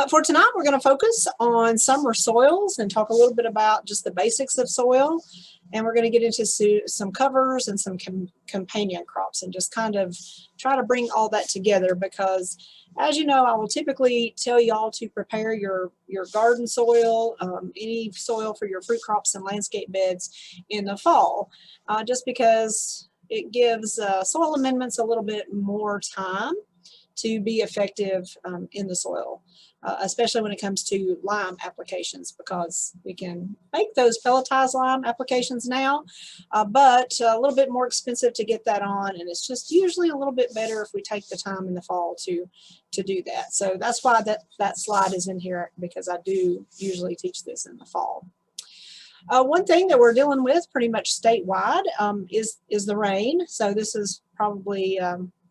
For tonight, we're going to focus on summer soils and talk a little bit about just the basics of soil. And we're going to get into some covers and some companion crops and just kind of try to bring all that together because, as you know, I will typically tell y'all to prepare your garden soil, any soil for your fruit crops and landscape beds in the fall, just because it gives soil amendments a little bit more time to be effective in the soil. Especially when it comes to lime applications, because we can make those pelletized lime applications now, but a little bit more expensive to get that on, and it's just usually a little bit better if we take the time in the fall to do that. So that's why that slide is in here, because I do usually teach this in the fall. One thing that we're dealing with pretty much statewide is the rain. So this is probably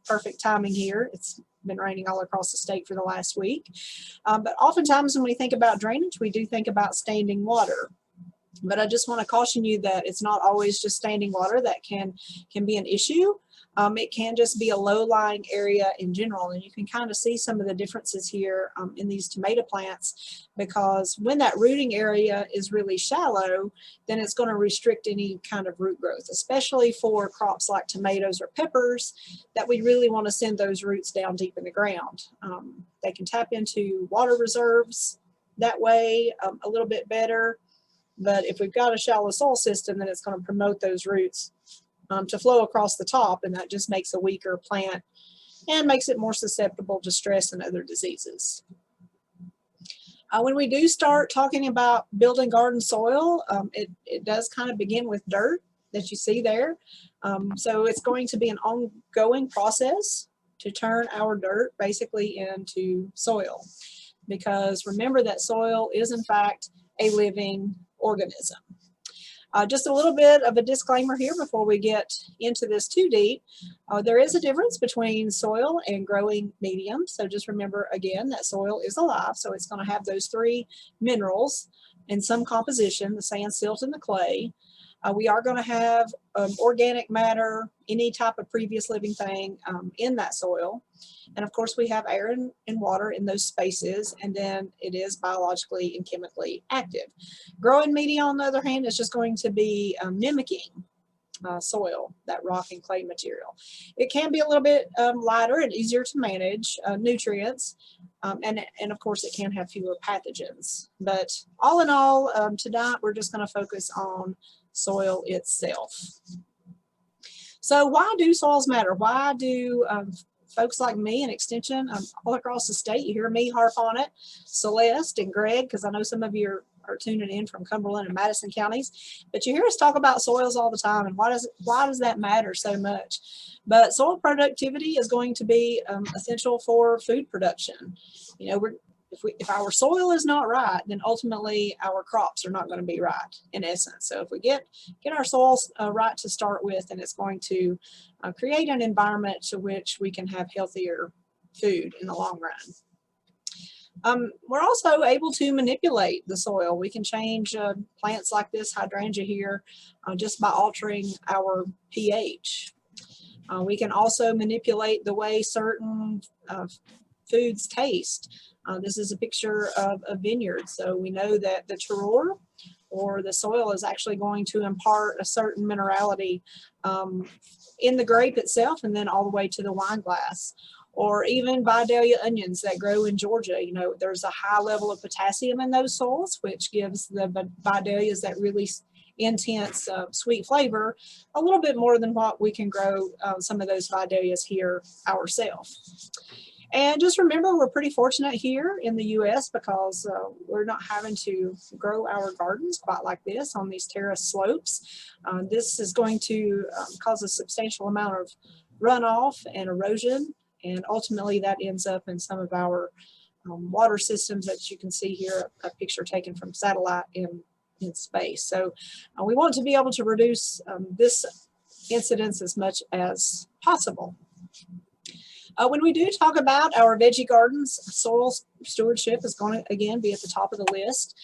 perfect timing here. It's been raining all across the state for the last week. But oftentimes when we think about drainage, we do think about standing water. But I just want to caution you that it's not always just standing water that can be an issue. It can just be a low-lying area in general, and you can kind of see some of the differences here in these tomato plants, because when that rooting area is really shallow, then it's going to restrict any kind of root growth, especially for crops like tomatoes or peppers that we really want to send those roots down deep in the ground. They can tap into water reserves that way a little bit better, but if we've got a shallow soil system, then it's going to promote those roots to flow across the top, and that just makes a weaker plant and makes it more susceptible to stress and other diseases. When we do start talking about building garden soil, it does kind of begin with dirt that you see there. So it's going to be an ongoing process to turn our dirt basically into soil, because remember that soil is in fact a living organism. Just a little bit of a disclaimer here before we get into this too deep. There is a difference between soil and growing medium. So just remember again that soil is alive, so it's going to have those three minerals in some composition: the sand, silt, and the clay. We are going to have organic matter, any type of previous living thing in that soil. And of course we have air and water in those spaces, and then it is biologically and chemically active. Growing media, on the other hand, is just going to be mimicking soil, that rock and clay material. It can be a little bit lighter and easier to manage nutrients, and of course it can have fewer pathogens. But all in all, tonight we're just going to focus on soil itself. So why do soils matter? Why do folks like me and Extension all across the state, you hear me harp on it, Celeste and Greg, because I know some of you are tuning in from Cumberland and Madison counties, but you hear us talk about soils all the time, and why does that matter so much? But soil productivity is going to be essential for food production. You know, if our soil is not right, then ultimately our crops are not going to be right, in essence. So if we get our soils right to start with, then it's going to create an environment to which we can have healthier food in the long run. We're also able to manipulate the soil. We can change plants like this hydrangea here just by altering our pH. We can also manipulate the way certain foods taste. This is a picture of a vineyard. So we know that the terroir, or the soil, is actually going to impart a certain minerality in the grape itself, and then all the way to the wine glass. Or even Vidalia onions that grow in Georgia. You know, there's a high level of potassium in those soils, which gives the Vidalias that really intense sweet flavor, a little bit more than what we can grow some of those Vidalias here ourselves. And just remember, we're pretty fortunate here in the U.S. because we're not having to grow our gardens quite like this on these terrace slopes. This is going to cause a substantial amount of runoff and erosion, and ultimately that ends up in some of our water systems that you can see here, a picture taken from satellite in space. So we want to be able to reduce this incidence as much as possible. When we do talk about our veggie gardens, soil stewardship is going to, again, be at the top of the list.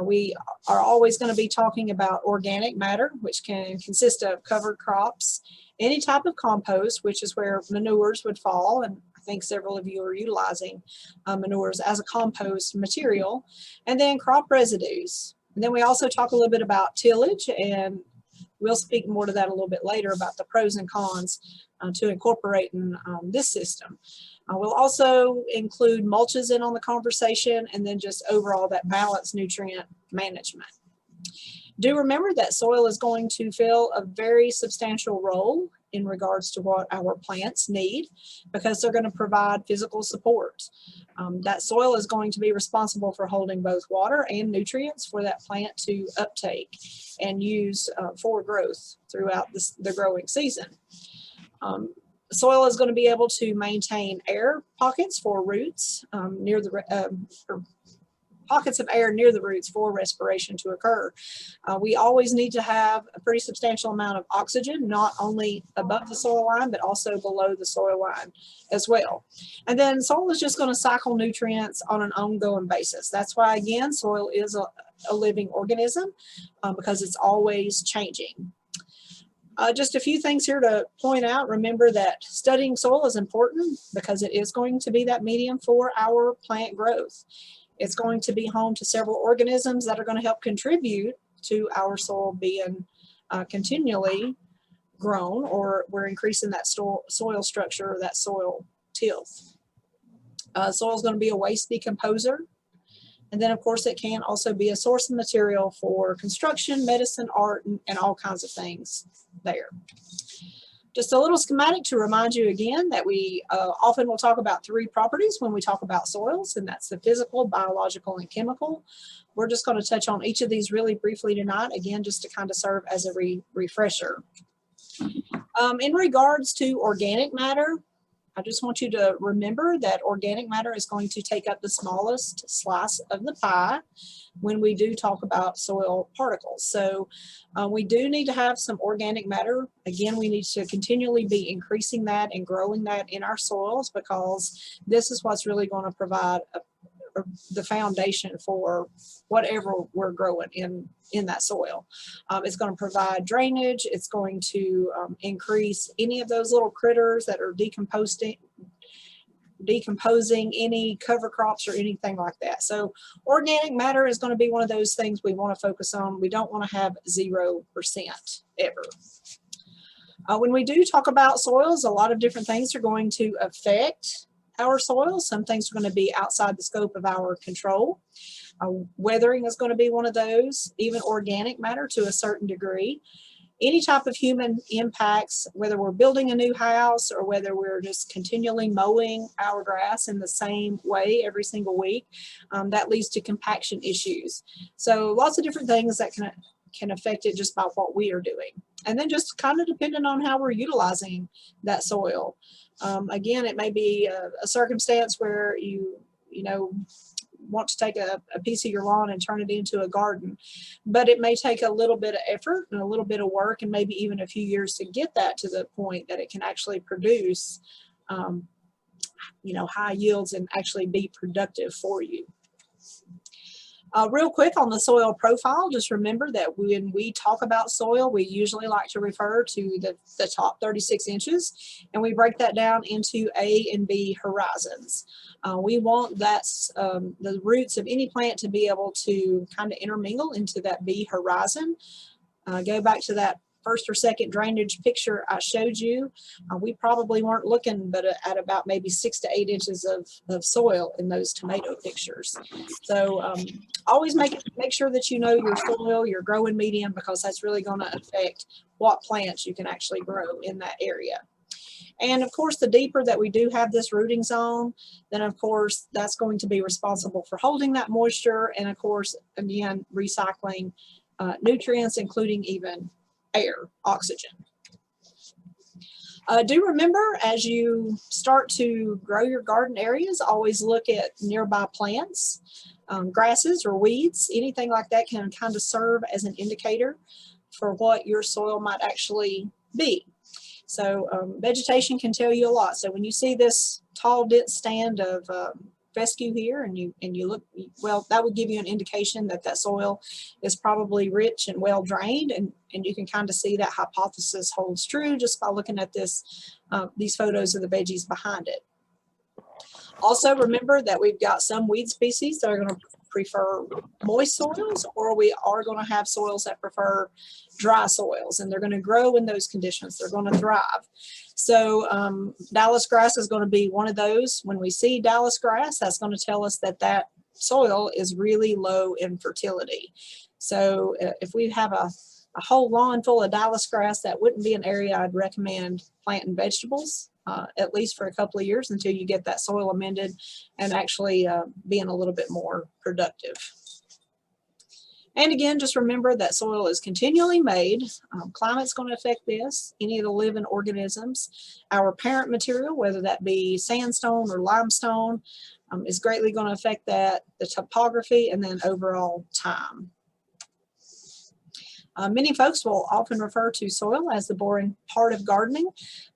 We are always going to be talking about organic matter, which can consist of covered crops, any type of compost, which is where manures would fall. And I think several of you are utilizing manures as a compost material. And then crop residues. And then we also talk a little bit about tillage, and we'll speak more to that a little bit later about the pros and cons to incorporating this system. We'll also include mulches in on the conversation, and then just overall that balanced nutrient management. Do remember that soil is going to fill a very substantial role in regards to what our plants need, because they're going to provide physical support. That soil is going to be responsible for holding both water and nutrients for that plant to uptake and use for growth throughout the growing season. Soil is going to be able to maintain air pockets for roots near the pockets of air near the roots for respiration to occur. We always need to have a pretty substantial amount of oxygen, not only above the soil line, but also below the soil line as well. And then soil is just going to cycle nutrients on an ongoing basis. That's why, again, soil is a living organism because it's always changing. Just a few things here to point out. Remember that studying soil is important because it is going to be that medium for our plant growth. It's going to be home to several organisms that are going to help contribute to our soil being continually grown, or we're increasing that soil structure or that soil tilth. Soil is going to be a waste decomposer. And then, of course, it can also be a source of material for construction, medicine, art, and all kinds of things there. Just a little schematic to remind you again that we often will talk about three properties when we talk about soils, and that's the physical, biological, and chemical. We're just going to touch on each of these really briefly tonight, again, just to kind of serve as a refresher. In regards to organic matter, I just want you to remember that organic matter is going to take up the smallest slice of the pie when we do talk about soil particles. So we do need to have some organic matter. Again, we need to continually be increasing that and growing that in our soils, because this is what's really going to provide the foundation for whatever we're growing in that soil. It's going to provide drainage. It's going to increase any of those little critters that are decomposing any cover crops or anything like that. So organic matter is going to be one of those things we want to focus on. We don't want to have 0% ever. When we do talk about soils, a lot of different things are going to affect our soil. Some things are going to be outside the scope of our control. Weathering is going to be one of those, even organic matter to a certain degree. Any type of human impacts, whether we're building a new house or whether we're just continually mowing our grass in the same way every single week, that leads to compaction issues. So lots of different things that can affect it just by what we are doing. And then just kind of depending on how we're utilizing that soil. Again, it may be a circumstance where you want to take a piece of your lawn and turn it into a garden, but it may take a little bit of effort and a little bit of work and maybe even a few years to get that to the point that it can actually produce high yields and actually be productive for you. Real quick on the soil profile, just remember that when we talk about soil, we usually like to refer to the top 36 inches, and we break that down into A and B horizons. We want the roots of any plant to be able to kind of intermingle into that B horizon. Go back to that first or second drainage picture I showed you. We probably weren't looking but at about maybe 6 to 8 inches of soil in those tomato pictures. So always make sure that you know your soil, your growing medium, because that's really going to affect what plants you can actually grow in that area. And of course, the deeper that we do have this rooting zone, then of course that's going to be responsible for holding that moisture, and of course, again, recycling nutrients, including even air, oxygen. Do remember, as you start to grow your garden areas, always look at nearby plants, grasses or weeds. Anything like that can kind of serve as an indicator for what your soil might actually be. So vegetation can tell you a lot. So when you see this tall, dense stand of fescue here, and you look, well, that would give you an indication that that soil is probably rich and well drained, and you can kind of see that hypothesis holds true just by looking at this these photos of the veggies behind it. Also, remember that we've got some weed species that are going to prefer moist soils, or we are going to have soils that prefer dry soils, and they're going to grow in those conditions. They're going to thrive. So Dallas grass is going to be one of those. When we see Dallas grass, that's going to tell us that that soil is really low in fertility. So if we have a whole lawn full of Dallas grass, that wouldn't be an area I'd recommend planting vegetables, at least for a couple of years until you get that soil amended and actually being a little bit more productive. And again, just remember that soil is continually made. Climate's going to affect this, any of the living organisms. Our parent material, whether that be sandstone or limestone, is greatly going to affect that, the topography, and then overall time. Many folks will often refer to soil as the boring part of gardening,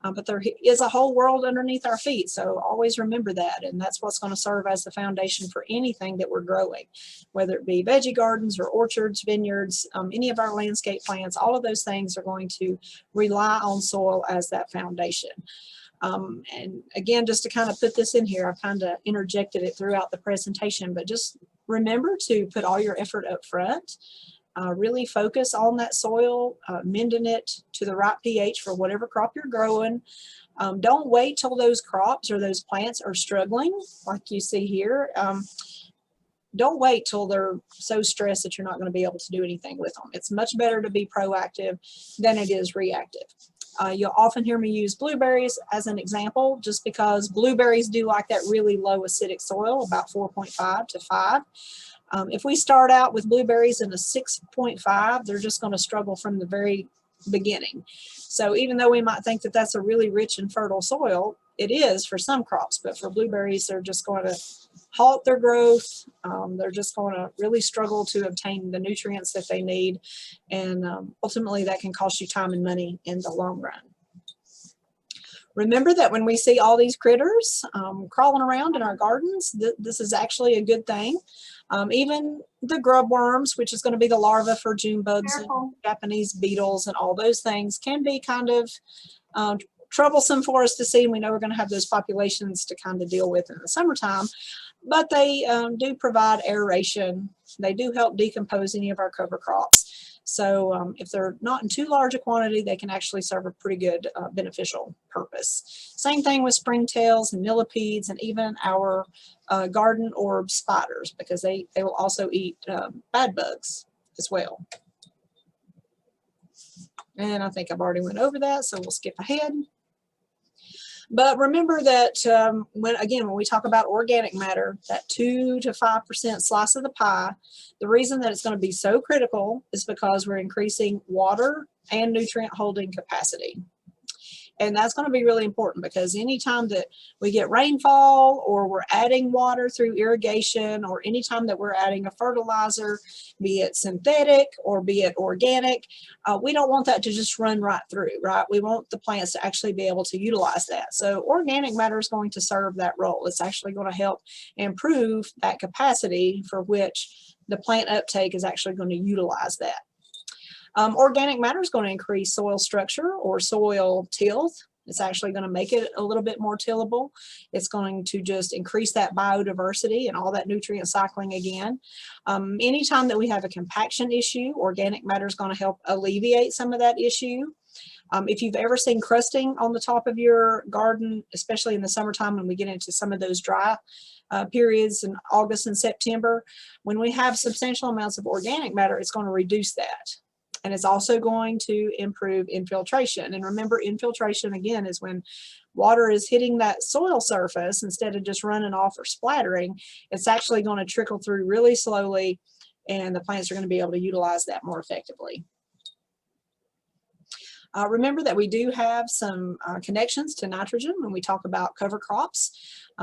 but there is a whole world underneath our feet, so always remember that, and that's what's going to serve as the foundation for anything that we're growing, whether it be veggie gardens or orchards, vineyards, any of our landscape plants. All of those things are going to rely on soil as that foundation. And again, just to kind of put this in here, I've kind of interjected it throughout the presentation, but just remember to put all your effort up front. Really focus on that soil, mending it to the right pH for whatever crop you're growing. Don't wait till those crops or those plants are struggling, like you see here. Don't wait till they're so stressed that you're not going to be able to do anything with them. It's much better to be proactive than it is reactive. You'll often hear me use blueberries as an example, just because blueberries do like that really low acidic soil, about 4.5 to 5. If we start out with blueberries in a 6.5, they're just going to struggle from the very beginning. So even though we might think that that's a really rich and fertile soil, it is for some crops, but for blueberries, they're just going to halt their growth. They're just going to really struggle to obtain the nutrients that they need, and ultimately that can cost you time and money in the long run. Remember that when we see all these critters crawling around in our gardens, this is actually a good thing. Even the grub worms, which is going to be the larva for June bugs and Japanese beetles and all those things, can be kind of troublesome for us to see. And we know we're going to have those populations to kind of deal with in the summertime, but they do provide aeration. They do help decompose any of our cover crops. So if they're not in too large a quantity, they can actually serve a pretty good beneficial purpose. Same thing with springtails and millipedes, and even our garden orb spiders, because they will also eat bad bugs as well. And I think I've already went over that, so we'll skip ahead. But remember that when we talk about organic matter, that 2 to 5% slice of the pie, the reason that it's going to be so critical is because we're increasing water and nutrient holding capacity. And that's going to be really important, because anytime that we get rainfall, or we're adding water through irrigation, or anytime that we're adding a fertilizer, be it synthetic or be it organic, we don't want that to just run right through, right? We want the plants to actually be able to utilize that. So organic matter is going to serve that role. It's actually going to help improve that capacity for which the plant uptake is actually going to utilize that. Organic matter is going to increase soil structure or soil tilth. It's actually going to make it a little bit more tillable. It's going to just increase that biodiversity and all that nutrient cycling again. Anytime that we have a compaction issue, organic matter is going to help alleviate some of that issue. If you've ever seen crusting on the top of your garden, especially in the summertime when we get into some of those dry periods in August and September, when we have substantial amounts of organic matter, it's going to reduce that. And it's also going to improve infiltration. And remember, infiltration, again, is when water is hitting that soil surface instead of just running off or splattering. It's actually going to trickle through really slowly, and the plants are going to be able to utilize that more effectively. Remember that we do have some connections to nitrogen when we talk about cover crops.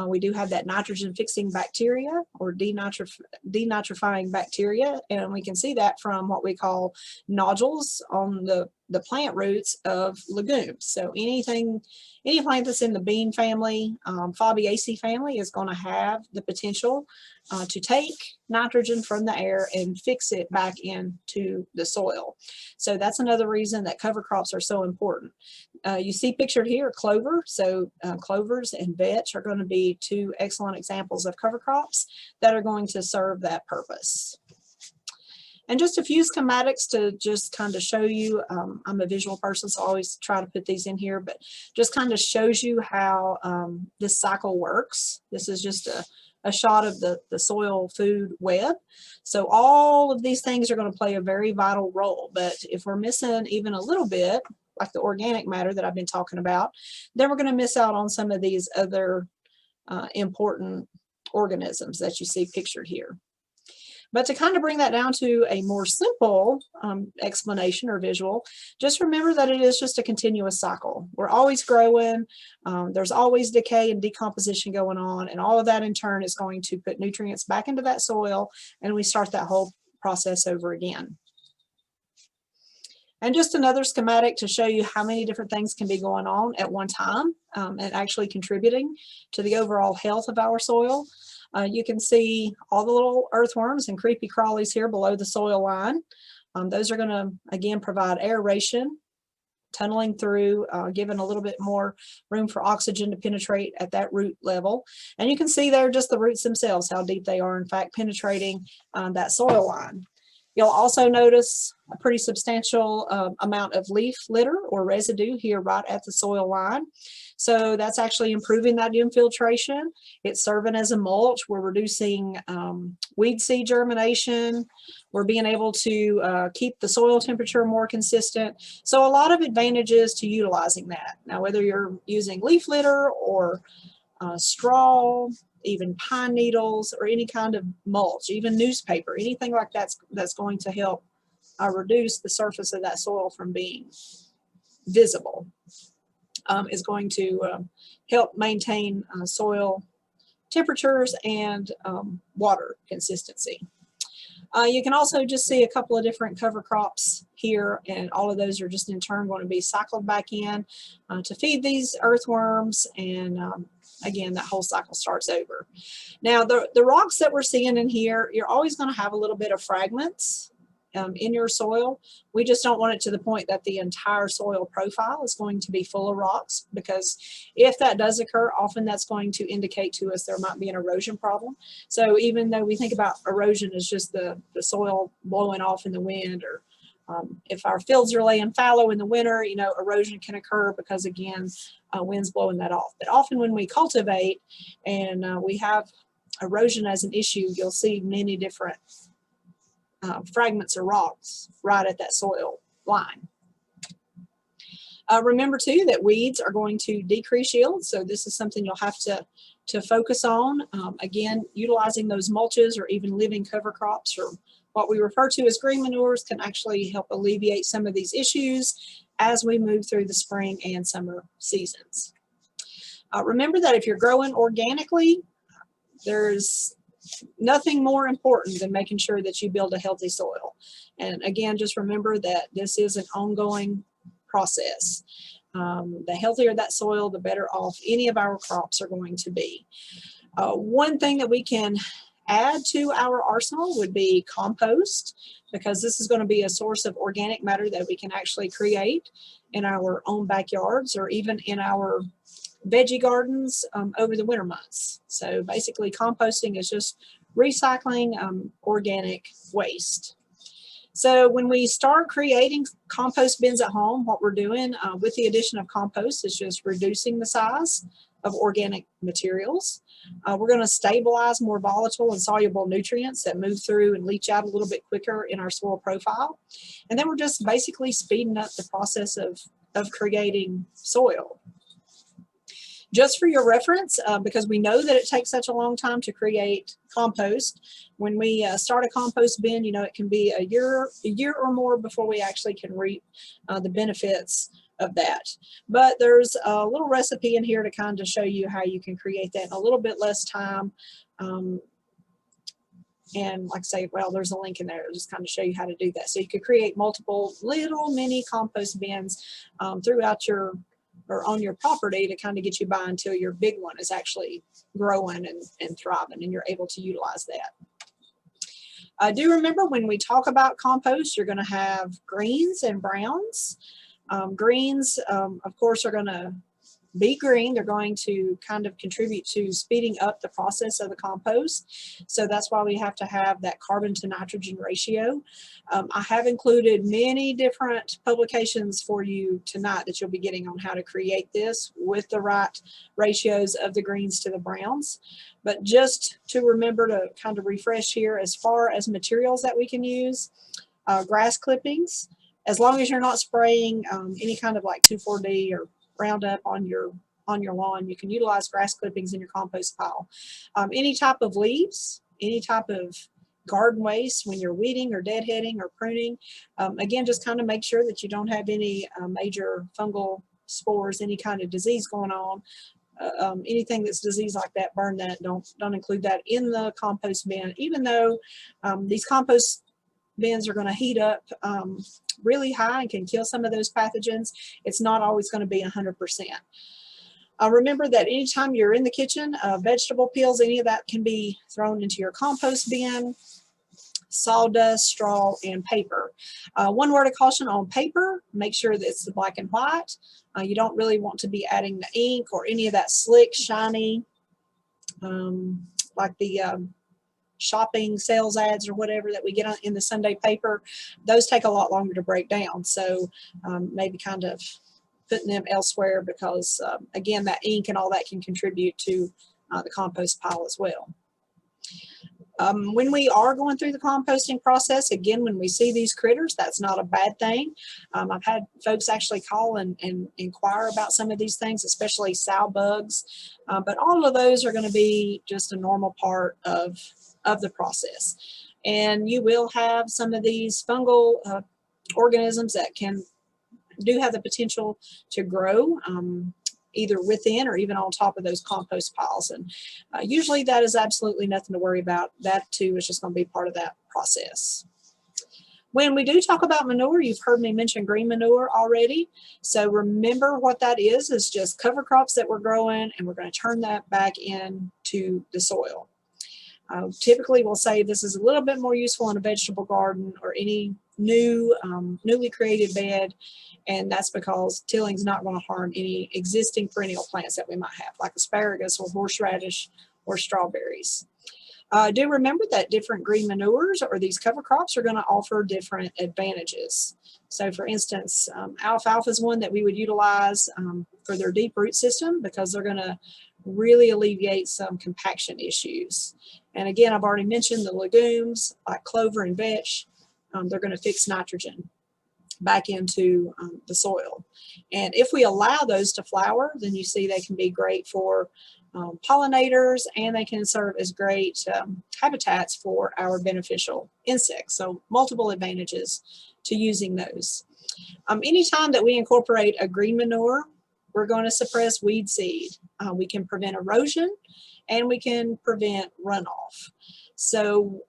We do have that nitrogen fixing bacteria, or denitrifying bacteria, and we can see that from what we call nodules on the plant roots of legumes. So any plant that's in the bean family, Fabaceae family, is going to have the potential to take nitrogen from the air and fix it back into the soil. So that's another reason that cover crops are so important. You see pictured here clover. So clovers and vetch are going to be be two excellent examples of cover crops that are going to serve that purpose. And just a few schematics to just kind of show you, I'm a visual person, so I always try to put these in here, but just kind of shows you how this cycle works. This is just a shot of the soil food web. So all of these things are going to play a very vital role, but if we're missing even a little bit, like the organic matter that I've been talking about, then we're going to miss out on some of these other important organisms that you see pictured here. But to kind of bring that down to a more simple explanation or visual, just remember that it is just a continuous cycle. We're always growing, there's always decay and decomposition going on, and all of that in turn is going to put nutrients back into that soil, and we start that whole process over again. And just another schematic to show you how many different things can be going on at one time and actually contributing to the overall health of our soil. You can see all the little earthworms and creepy crawlies here below the soil line. Those are going to, again, provide aeration, tunneling through, giving a little bit more room for oxygen to penetrate at that root level. And you can see there just the roots themselves, how deep they are, in fact, penetrating that soil line. You'll also notice a pretty substantial amount of leaf litter or residue here right at the soil line. So that's actually improving that infiltration. It's serving as a mulch. We're reducing weed seed germination. We're being able to keep the soil temperature more consistent. So a lot of advantages to utilizing that. Now, whether you're using leaf litter or straw, even pine needles, or any kind of mulch, even newspaper, anything like that's going to help reduce the surface of that soil from being visible, is going to help maintain soil temperatures and water consistency. You can also just see a couple of different cover crops here, and all of those are just in turn going to be cycled back in to feed these earthworms, and again, that whole cycle starts over. Now, the rocks that we're seeing in here, you're always going to have a little bit of fragments in your soil. We just don't want it to the point that the entire soil profile is going to be full of rocks, because if that does occur, often that's going to indicate to us there might be an erosion problem. So even though we think about erosion as just the soil blowing off in the wind, or if our fields are laying fallow in the winter, you know, erosion can occur because, again, wind's blowing that off. But often when we cultivate and we have erosion as an issue, you'll see many different fragments of rocks right at that soil line. Remember too that weeds are going to decrease yield, so this is something you'll have to focus on. Again, utilizing those mulches or even living cover crops, or what we refer to as green manures, can actually help alleviate some of these issues as we move through the spring and summer seasons. Remember that if you're growing organically, there's nothing more important than making sure that you build a healthy soil. And again, just remember that this is an ongoing process. The healthier that soil, the better off any of our crops are going to be. One thing that we can add to our arsenal would be compost, because this is going to be a source of organic matter that we can actually create in our own backyards, or even in our veggie gardens over the winter months. So basically, composting is just recycling organic waste. So when we start creating compost bins at home, what we're doing with the addition of compost is just reducing the size of organic materials. We're going to stabilize more volatile and soluble nutrients that move through and leach out a little bit quicker in our soil profile. And then we're just basically speeding up the process of creating soil. Just for your reference, because we know that it takes such a long time to create compost, when we start a compost bin, you know, it can be a year or more before we actually can reap the benefits of that. But there's a little recipe in here to kind of show you how you can create that in a little bit less time. And like I say, well, there's a link in there to just kind of show you how to do that. So you could create multiple little mini compost bins throughout your, or on your property, to kind of get you by until your big one is actually growing and thriving and you're able to utilize that. Do remember, when we talk about compost, you're going to have greens and browns. Greens, of course, are going to be green. They're going to kind of contribute to speeding up the process of the compost. So that's why we have to have that carbon to nitrogen ratio. I have included many different publications for you tonight that you'll be getting on how to create this with the right ratios of the greens to the browns. But just to remember to kind of refresh here, as far as materials that we can use, grass clippings, as long as you're not spraying any kind of like 2,4-D or Roundup on your lawn, you can utilize grass clippings in your compost pile. Any type of leaves, any type of garden waste when you're weeding or deadheading or pruning. Again, just kind of make sure that you don't have any major fungal spores, any kind of disease going on. Anything that's disease like that, burn that. Don't include that in the compost bin, even though these compost bins are going to heat up really high and can kill some of those pathogens. It's not always going to be 100%. Remember that anytime you're in the kitchen, vegetable peels, any of that can be thrown into your compost bin. Sawdust, straw, and paper. One word of caution on paper, make sure that it's the black and white. You don't really want to be adding the ink or any of that slick, shiny, like the shopping sales ads or whatever that we get in the Sunday paper. Those take a lot longer to break down. So maybe kind of putting them elsewhere, because again, that ink and all that can contribute to the compost pile as well. When we are going through the composting process, again, when we see these critters, that's not a bad thing. I've had folks actually call and inquire about some of these things, especially sow bugs, but all of those are going to be just a normal part of the process. And you will have some of these fungal organisms that do have the potential to grow either within or even on top of those compost piles. And usually that is absolutely nothing to worry about. That too is just going to be part of that process. When we do talk about manure, you've heard me mention green manure already. So remember what that is just cover crops that we're growing, and we're going to turn that back into the soil. Typically we'll say this is a little bit more useful in a vegetable garden or any newly created bed, and that's because tilling is not going to harm any existing perennial plants that we might have, like asparagus or horseradish or strawberries. Do remember that different green manures or these cover crops are going to offer different advantages. So for instance, alfalfa is one that we would utilize for their deep root system, because they're going to really alleviate some compaction issues. And again, I've already mentioned the legumes like clover and vetch. They're going to fix nitrogen back into the soil. And if we allow those to flower, then you see they can be great for pollinators, and they can serve as great habitats for our beneficial insects. So multiple advantages to using those. Anytime that we incorporate a green manure, we're going to suppress weed seed. We can prevent erosion, and we can prevent runoff. So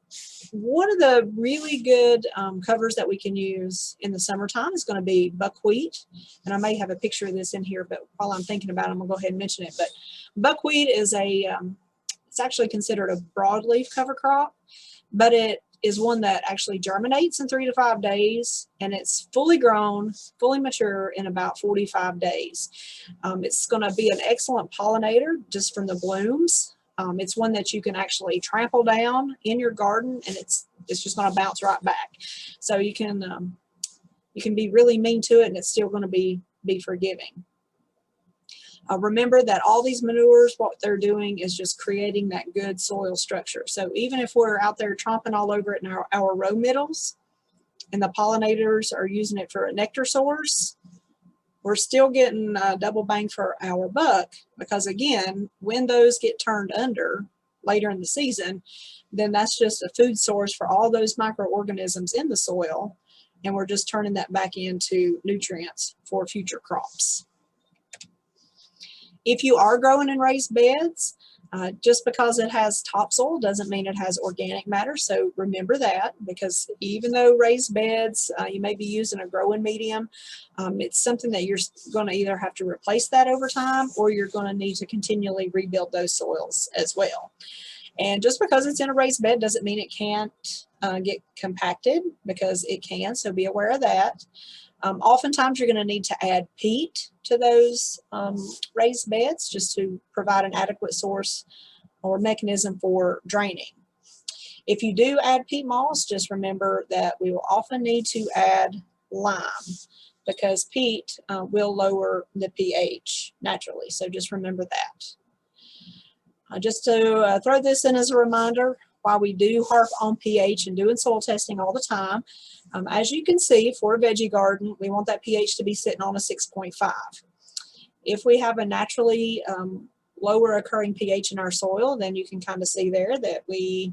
one of the really good covers that we can use in the summertime is going to be buckwheat. And I may have a picture of this in here, but while I'm thinking about it, I'm going to go ahead and mention it. But buckwheat is it's actually considered a broadleaf cover crop, but it is one that actually germinates in 3 to 5 days, and it's fully grown, fully mature in about 45 days. It's going to be an excellent pollinator just from the blooms. It's one that you can actually trample down in your garden, and it's just going to bounce right back. So you can be really mean to it, and it's still going to be forgiving. Remember that all these manures, what they're doing is just creating that good soil structure. So even if we're out there tromping all over it in our row middles, and the pollinators are using it for a nectar source, we're still getting a double bang for our buck, because again, when those get turned under later in the season, then that's just a food source for all those microorganisms in the soil, and we're just turning that back into nutrients for future crops. If you are growing in raised beds, just because it has topsoil doesn't mean it has organic matter. So remember that, because even though raised beds, you may be using a growing medium, it's something that you're going to either have to replace that over time, or you're going to need to continually rebuild those soils as well. And just because it's in a raised bed doesn't mean it can't get compacted, because it can, so be aware of that. Oftentimes you're going to need to add peat to those raised beds just to provide an adequate source or mechanism for draining. If you do add peat moss, just remember that we will often need to add lime, because peat will lower the pH naturally, so just remember that. Just to throw this in as a reminder, while we do harp on pH and doing soil testing all the time, as you can see, for a veggie garden, we want that pH to be sitting on a 6.5. If we have a naturally lower occurring pH in our soil, then you can kind of see there that we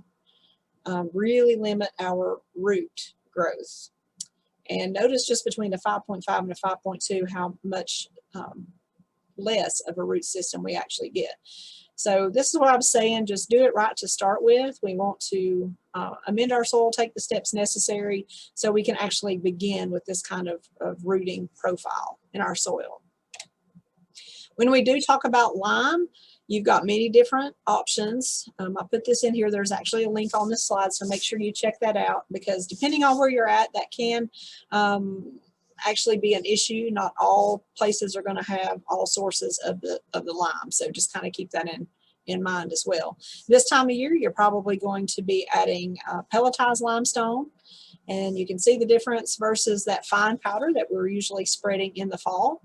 really limit our root growth. And notice just between a 5.5 and a 5.2 how much less of a root system we actually get. So this is what I'm saying, just do it right to start with. We want to amend our soil, take the steps necessary so we can actually begin with this kind of rooting profile in our soil. When we do talk about lime, you've got many different options. I put this in here. There's actually a link on this slide, so make sure you check that out, because depending on where you're at, that can actually be an issue. Not all places are going to have all sources of the lime, so just kind of keep that in mind as well. This time of year, you're probably going to be adding pelletized limestone, and you can see the difference versus that fine powder that we're usually spreading in the fall.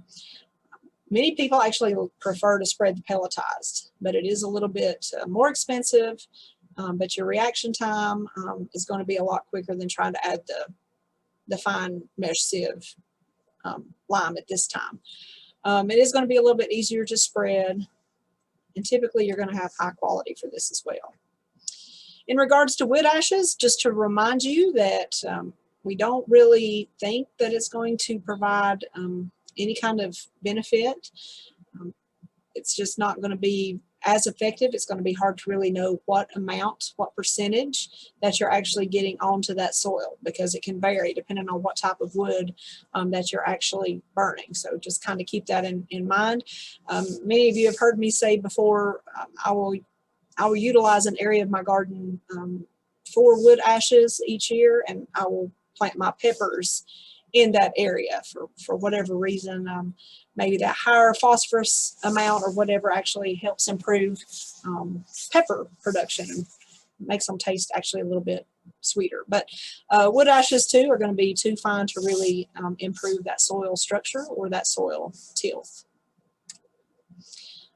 Many people actually prefer to spread the pelletized, but it is a little bit more expensive, but your reaction time is going to be a lot quicker than trying to add the fine mesh sieve lime at this time. It is going to be a little bit easier to spread, and typically you're going to have high quality for this as well. In regards to wood ashes, just to remind you that we don't really think that it's going to provide any kind of benefit. It's just not going to be as effective. It's going to be hard to really know what amount, what percentage that you're actually getting onto that soil, because it can vary depending on what type of wood that you're actually burning. So just kind of keep that in mind. Many of you have heard me say before, I will utilize an area of my garden for wood ashes each year, and I will plant my peppers in that area for whatever reason. Maybe that higher phosphorus amount or whatever actually helps improve pepper production and makes them taste actually a little bit sweeter. But wood ashes too are going to be too fine to really improve that soil structure or that soil tilth.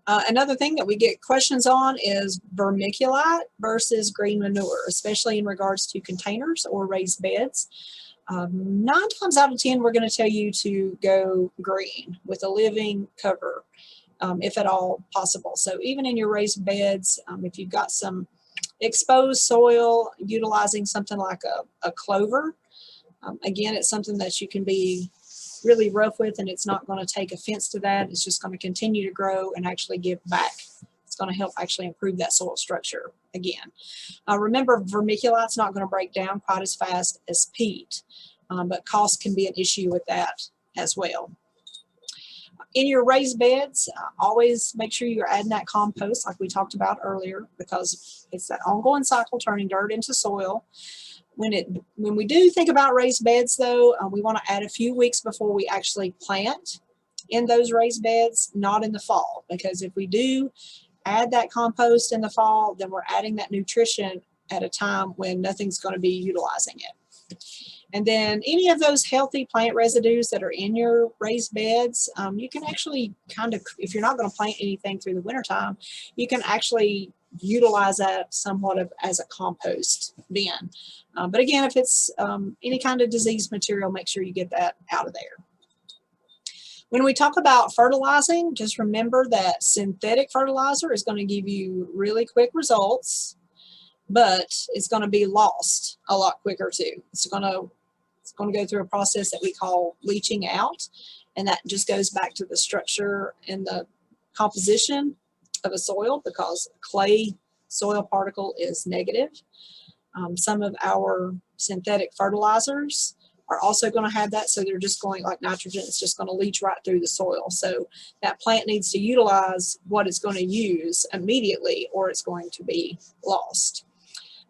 Another thing that we get questions on is vermiculite versus green manure, especially in regards to containers or raised beds. 9 times out of 10, we're going to tell you to go green with a living cover, if at all possible. So even in your raised beds, if you've got some exposed soil, utilizing something like a clover, again, it's something that you can be really rough with, and it's not going to take offense to that. It's just going to continue to grow and actually give back. It's going to help actually improve that soil structure again. Remember, vermiculite's not going to break down quite as fast as peat, but cost can be an issue with that as well. In your raised beds, always make sure you're adding that compost like we talked about earlier, because it's that ongoing cycle turning dirt into soil. When we do think about raised beds though, we want to add a few weeks before we actually plant in those raised beds, not in the fall, because if we do add that compost in the fall, then we're adding that nutrition at a time when nothing's going to be utilizing it. And then any of those healthy plant residues that are in your raised beds, you can actually kind of, if you're not going to plant anything through the wintertime, you can actually utilize that somewhat as a compost bin. But again, if it's any kind of diseased material, make sure you get that out of there. When we talk about fertilizing, just remember that synthetic fertilizer is going to give you really quick results, but it's going to be lost a lot quicker too. It's going to go through a process that we call leaching out, and that just goes back to the structure and the composition of a soil, because clay soil particle is negative. Some of our synthetic fertilizers are also going to have that. So they're just going, like nitrogen, it's just going to leach right through the soil. So that plant needs to utilize what it's going to use immediately, or it's going to be lost.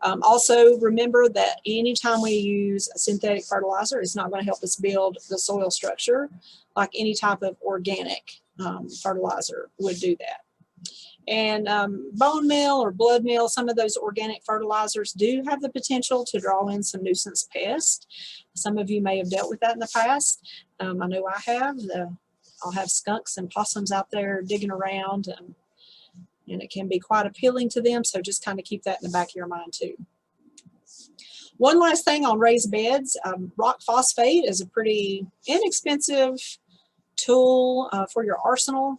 Also remember that anytime we use a synthetic fertilizer, it's not going to help us build the soil structure like any type of organic fertilizer would do that. And bone meal or blood meal, some of those organic fertilizers do have the potential to draw in some nuisance pests. Some of you may have dealt with that in the past. I know I have. I'll have skunks and possums out there digging around, and it can be quite appealing to them, so just kind of keep that in the back of your mind too. One last thing on raised beds, rock phosphate is a pretty inexpensive tool for your arsenal.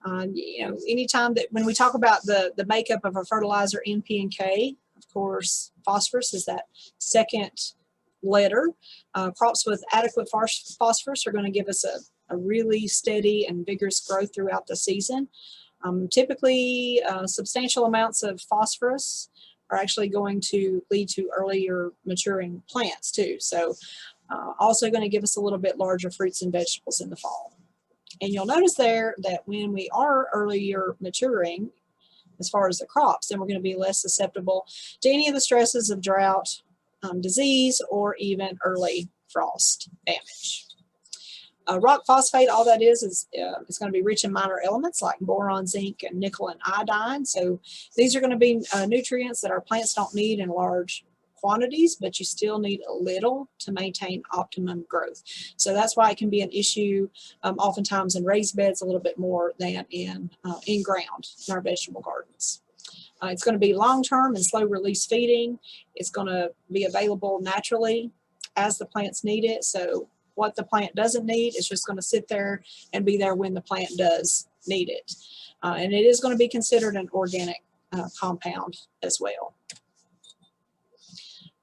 Anytime that when we talk about the makeup of a fertilizer, N, P, and K, of course, phosphorus is that second letter. Crops with adequate phosphorus are going to give us a really steady and vigorous growth throughout the season. Typically, substantial amounts of phosphorus are actually going to lead to earlier maturing plants too. So also going to give us a little bit larger fruits and vegetables in the fall. And you'll notice there that when we are earlier maturing, as far as the crops, then we're going to be less susceptible to any of the stresses of drought, disease, or even early frost damage. Rock phosphate, all that is it's going to be rich in minor elements like boron, zinc, and nickel and iodine. So these are going to be nutrients that our plants don't need in large quantities, but you still need a little to maintain optimum growth. So that's why it can be an issue oftentimes in raised beds a little bit more than in ground in our vegetable gardens. It's going to be long-term and slow release feeding. It's going to be available naturally as the plants need it. So what the plant doesn't need is just going to sit there and be there when the plant does need it. And it is going to be considered an organic compound as well.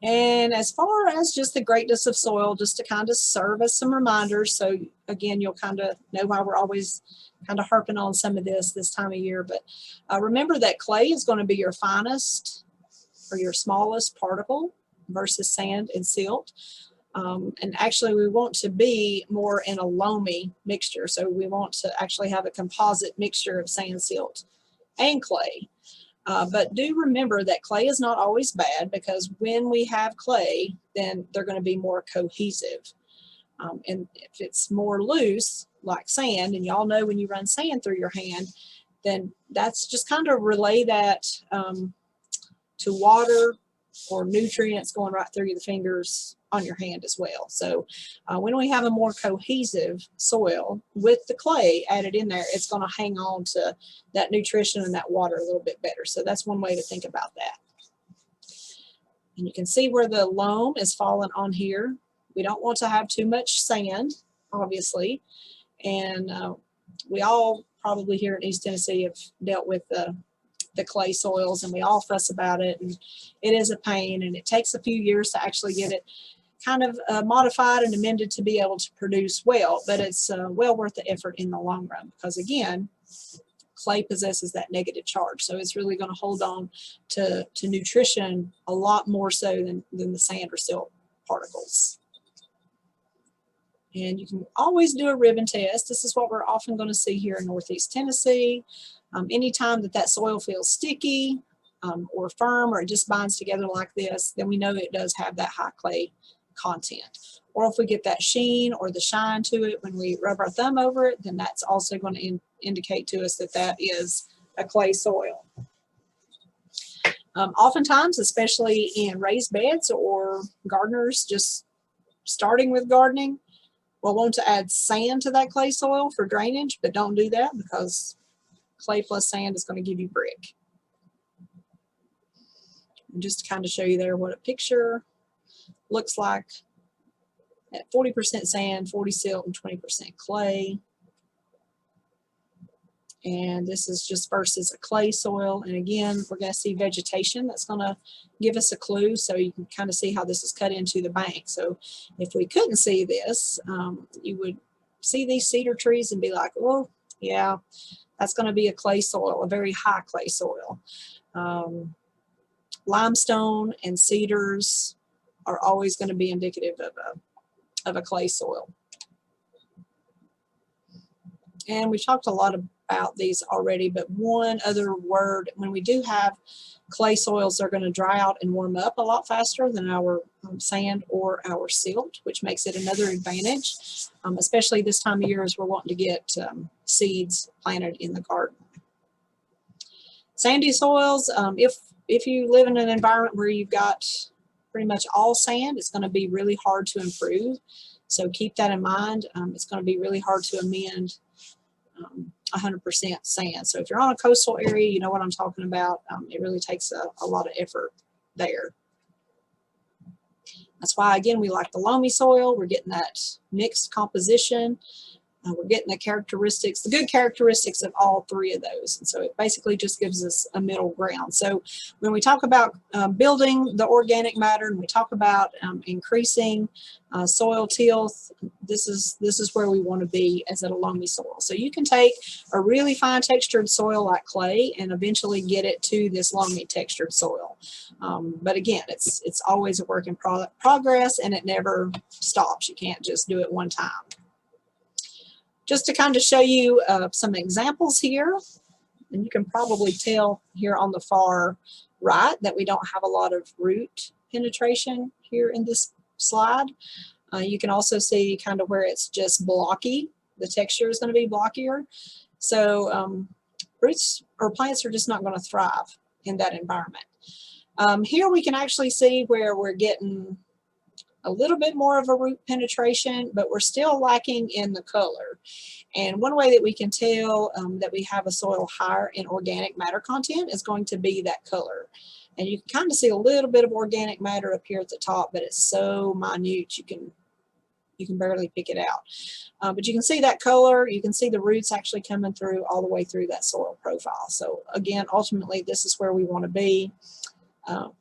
And as far as just the greatness of soil, just to kind of serve as some reminders, so again, you'll kind of know why we're always kind of harping on some of this time of year, but remember that clay is going to be your finest or your smallest particle versus sand and silt. And actually we want to be more in a loamy mixture. So we want to actually have a composite mixture of sand, silt, and clay. But do remember that clay is not always bad, because when we have clay, then they're going to be more cohesive. And if it's more loose, like sand, and y'all know when you run sand through your hand, then that's just kind of relay that to water or nutrients going right through the fingers on your hand as well. So when we have a more cohesive soil with the clay added in there, it's going to hang on to that nutrition and that water a little bit better. So that's one way to think about that. And you can see where the loam is falling on here. We don't want to have too much sand, obviously. And we all probably here in East Tennessee have dealt with the clay soils, and we all fuss about it, and it is a pain, and it takes a few years to actually get it kind of modified and amended to be able to produce well, but it's well worth the effort in the long run, because again, clay possesses that negative charge, so it's really going to hold on to nutrition a lot more so than the sand or silt particles. And you can always do a ribbon test. This is what we're often going to see here in Northeast Tennessee. Anytime that soil feels sticky or firm, or it just binds together like this, then we know it does have that high clay content. Or if we get that sheen or the shine to it when we rub our thumb over it, then that's also going to indicate to us that that is a clay soil. Oftentimes, especially in raised beds or gardeners just starting with gardening, we'll want to add sand to that clay soil for drainage, but don't do that, because clay plus sand is going to give you brick. And just to kind of show you there what a picture looks like at 40% sand, 40 silt, and 20% clay. And this is just versus a clay soil. And again, we're going to see vegetation. That's going to give us a clue, so you can kind of see how this is cut into the bank. So if we couldn't see this, you would see these cedar trees and be like, oh, yeah, that's going to be a clay soil, a very high clay soil. Limestone and cedars are always going to be indicative of of a clay soil. And we've talked a lot about these already, but one other word: when we do have clay soils, they're going to dry out and warm up a lot faster than our sand or our silt, which makes it another advantage, especially this time of year as we're wanting to get seeds planted in the garden. Sandy soils, if you live in an environment where you've got pretty much all sand, it's going to be really hard to improve. So keep that in mind. It's going to be really hard to amend 100% sand. So if you're on a coastal area, you know what I'm talking about. It really takes a lot of effort there. That's why, again, we like the loamy soil. We're getting that mixed composition. We're getting the characteristics, the good characteristics of all three of those. And so it basically just gives us a middle ground. So when we talk about building the organic matter, and we talk about increasing soil tilth, this is where we want to be as a loamy soil. So you can take a really fine textured soil like clay and eventually get it to this loamy textured soil. But again, it's always a work in progress, and it never stops. You can't just do it one time. Just to kind of show you some examples here, and you can probably tell here on the far right that we don't have a lot of root penetration here in this slide. You can also see kind of where it's just blocky. The texture is going to be blockier. So roots or plants are just not going to thrive in that environment. Here we can actually see where we're getting a little bit more of a root penetration, but we're still lacking in the color. And one way that we can tell that we have a soil higher in organic matter content is going to be that color. And you can kind of see a little bit of organic matter up here at the top, but it's so minute you can barely pick it out. But you can see that color. You can see the roots actually coming through all the way through that soil profile. So again, ultimately, this is where we want to be.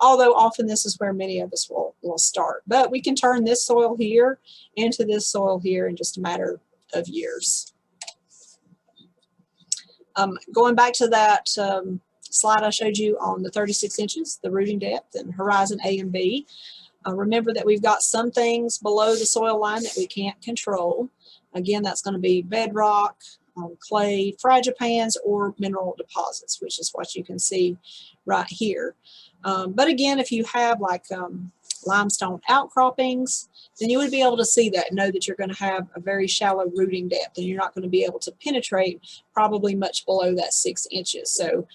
Although often this is where many of us will start. But we can turn this soil here into this soil here in just a matter of years. Going back to that slide I showed you on the 36 inches, the rooting depth and horizon A and B. Remember that we've got some things below the soil line that we can't control. Again, that's going to be bedrock, clay, fragipans, or mineral deposits, which is what you can see right here. But again, if you have like limestone outcroppings, then you would be able to see that and know that you're going to have a very shallow rooting depth, and you're not going to be able to penetrate probably much below that 6 inches. So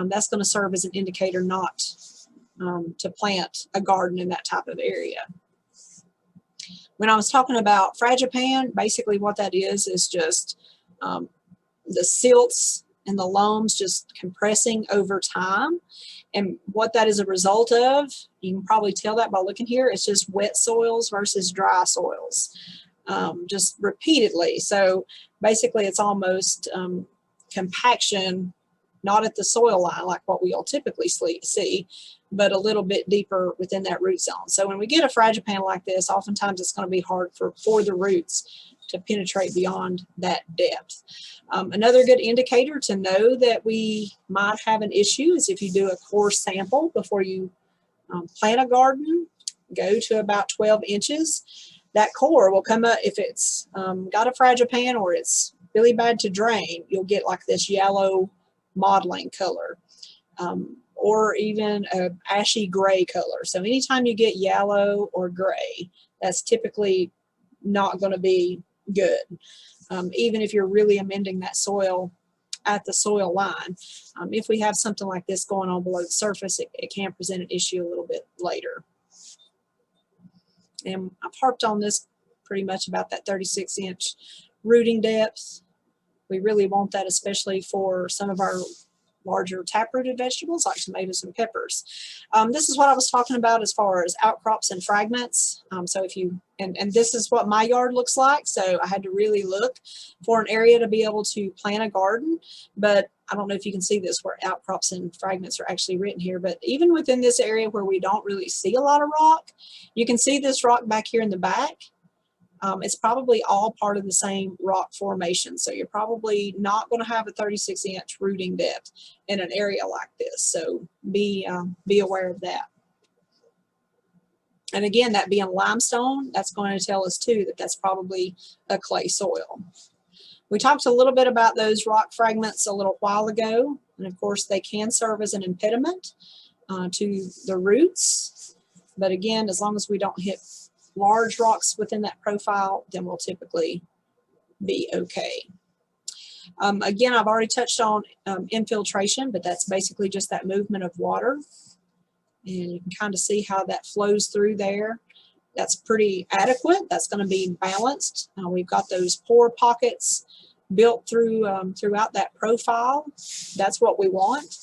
that's going to serve as an indicator not to plant a garden in that type of area. When I was talking about fragipan, basically what that is just the silts and the loams just compressing over time. And what that is a result of, you can probably tell that by looking here, it's just wet soils versus dry soils, just repeatedly. So basically it's almost compaction, not at the soil line like what we all typically see, but a little bit deeper within that root zone. So when we get a fragipan like this, oftentimes it's going to be hard for the roots to penetrate beyond that depth. Another good indicator to know that we might have an issue is if you do a core sample before you plant a garden, go to about 12 inches. That core will come up, if it's got a fragipan or it's really bad to drain, you'll get like this yellow mottling color, or even a ashy gray color. So anytime you get yellow or gray, that's typically not going to be good. Even if you're really amending that soil at the soil line, if we have something like this going on below the surface, it can present an issue a little bit later. And I've harped on this pretty much about that 36-inch rooting depth. We really want that, especially for some of our larger taprooted vegetables like tomatoes and peppers. This is what I was talking about as far as outcrops and fragments. So if you, and this is what my yard looks like. So I had to really look for an area to be able to plant a garden. But I don't know if you can see this where outcrops and fragments are actually written here. But even within this area where we don't really see a lot of rock, you can see this rock back here in the back. It's probably all part of the same rock formation. So you're probably not going to have a 36-inch rooting depth in an area like this. So be aware of that. And again, that being limestone, that's going to tell us too that that's probably a clay soil. We talked a little bit about those rock fragments a little while ago, and of course they can serve as an impediment to the roots. But again, as long as we don't hit large rocks within that profile, then we'll typically be okay. Again, I've already touched on infiltration, but that's basically just that movement of water. And you can kind of see how that flows through there. That's pretty adequate. That's going to be balanced. We've got those pore pockets built through throughout that profile. That's what we want.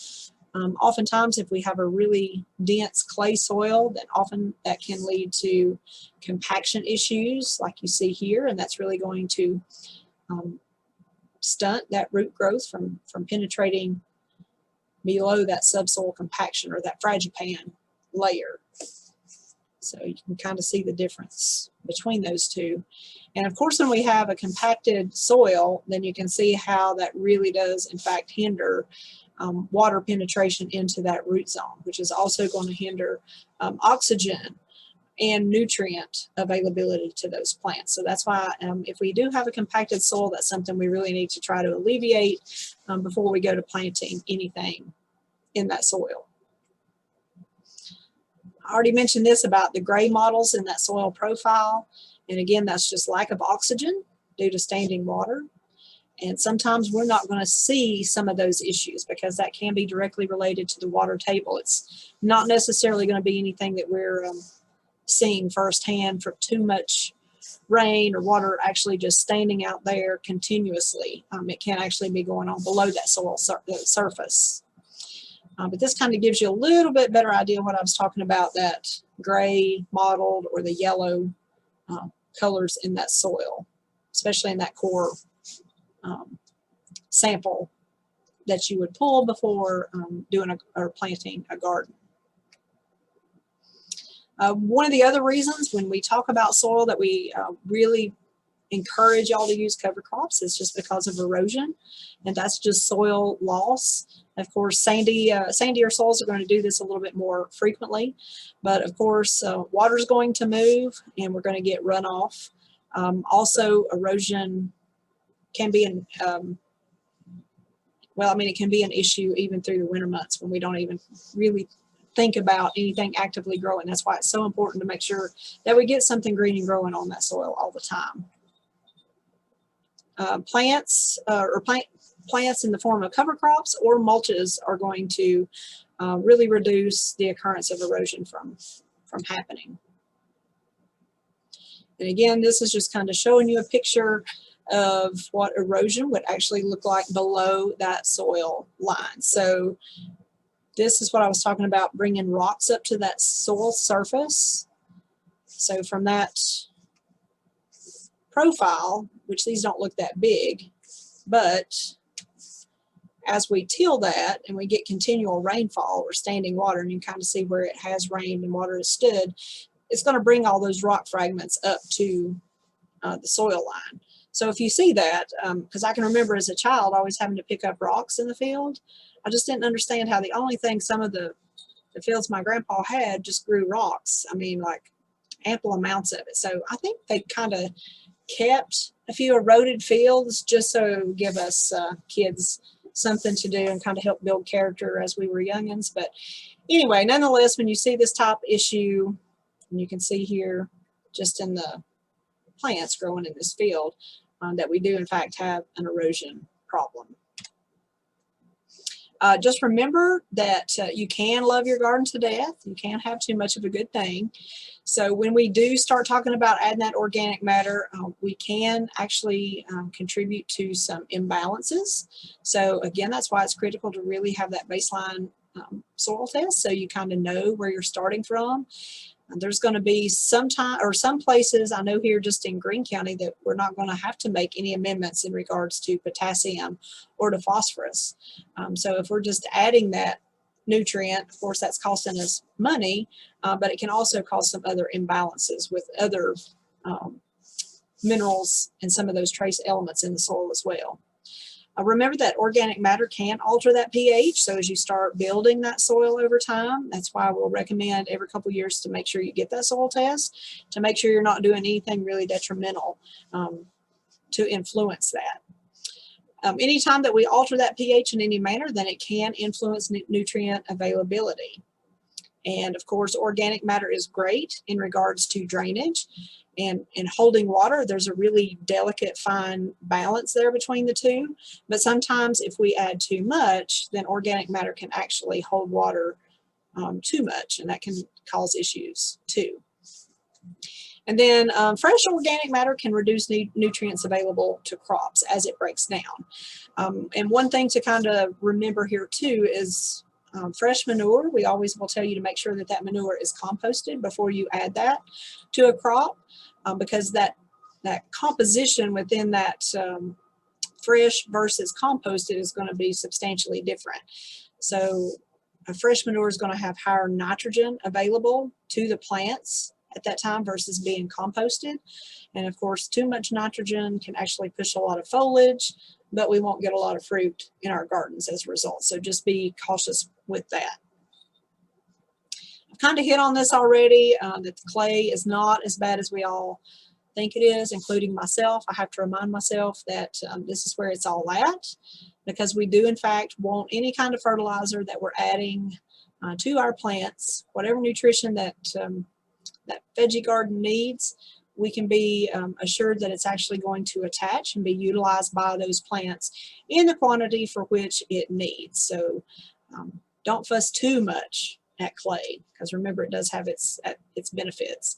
Oftentimes, if we have a really dense clay soil, then often that can lead to compaction issues like you see here, and that's really going to stunt that root growth from penetrating below that subsoil compaction or that fragipan layer. So you can kind of see the difference between those two. And of course, when we have a compacted soil, then you can see how that really does in fact hinder water penetration into that root zone, which is also going to hinder oxygen and nutrient availability to those plants. So that's why if we do have a compacted soil, that's something we really need to try to alleviate before we go to planting anything in that soil. I already mentioned this about the gray models in that soil profile. And again, that's just lack of oxygen due to standing water. And sometimes we're not going to see some of those issues because that can be directly related to the water table. It's not necessarily going to be anything that we're seeing firsthand from too much rain or water actually just standing out there continuously. It can actually be going on below that soil surface. But this kind of gives you a little bit better idea what I was talking about, that gray mottled or the yellow colors in that soil, especially in that core sample that you would pull before doing or planting a garden. One of the other reasons when we talk about soil that we really encourage y'all to use cover crops is just because of erosion, and that's just soil loss. Of course, sandier soils are going to do this a little bit more frequently, but of course, water is going to move and we're going to get runoff. Also, erosion can be an it can be an issue even through the winter months when we don't even really think about anything actively growing. That's why it's so important to make sure that we get something green and growing on that soil all the time. Plants in the form of cover crops or mulches are going to really reduce the occurrence of erosion from happening. And again, this is just kind of showing you a picture of what erosion would actually look like below that soil line. So this is what I was talking about, bringing rocks up to that soil surface. So from that profile, which these don't look that big, but as we till that and we get continual rainfall or standing water, and you kind of see where it has rained and water has stood, it's going to bring all those rock fragments up to the soil line. So if you see that, because I can remember as a child always having to pick up rocks in the field, I just didn't understand how the only thing some of the fields my grandpa had just grew rocks. I mean, like ample amounts of it. So I think they kind of kept a few eroded fields just so give us kids something to do and kind of help build character as we were youngins. But anyway, nonetheless, when you see this top issue, and you can see here just in the plants growing in this field, that we do in fact have an erosion problem. Just remember that you can love your garden to death. You can't have too much of a good thing. So when we do start talking about adding that organic matter, we can actually contribute to some imbalances. So again, that's why it's critical to really have that baseline soil test so you kind of know where you're starting from. There's going to be some places, I know here just in Greene County, that we're not going to have to make any amendments in regards to potassium or to phosphorus. So if we're just adding that nutrient, of course that's costing us money, but it can also cause some other imbalances with other minerals and some of those trace elements in the soil as well. Remember that organic matter can alter that pH, so as you start building that soil over time, that's why we'll recommend every couple of years to make sure you get that soil test, to make sure you're not doing anything really detrimental to influence that. Anytime that we alter that pH in any manner, then it can influence nutrient availability. And of course, organic matter is great in regards to drainage and holding water. There's a really delicate, fine balance there between the two. But sometimes if we add too much, then organic matter can actually hold water too much, and that can cause issues too. And then fresh organic matter can reduce nutrients available to crops as it breaks down. And one thing to kind of remember here too is fresh manure. We always will tell you to make sure that that manure is composted before you add that to a crop, because that composition within that fresh versus composted is going to be substantially different. So a fresh manure is going to have higher nitrogen available to the plants at that time versus being composted. And of course, too much nitrogen can actually push a lot of foliage, but we won't get a lot of fruit in our gardens as a result. So just be cautious with that. I've kind of hit on this already, that the clay is not as bad as we all think it is, including myself. I have to remind myself that this is where it's all at, because we do in fact want any kind of fertilizer that we're adding to our plants, whatever nutrition that that veggie garden needs, we can be assured that it's actually going to attach and be utilized by those plants in the quantity for which it needs. So don't fuss too much at clay, because remember, it does have its benefits.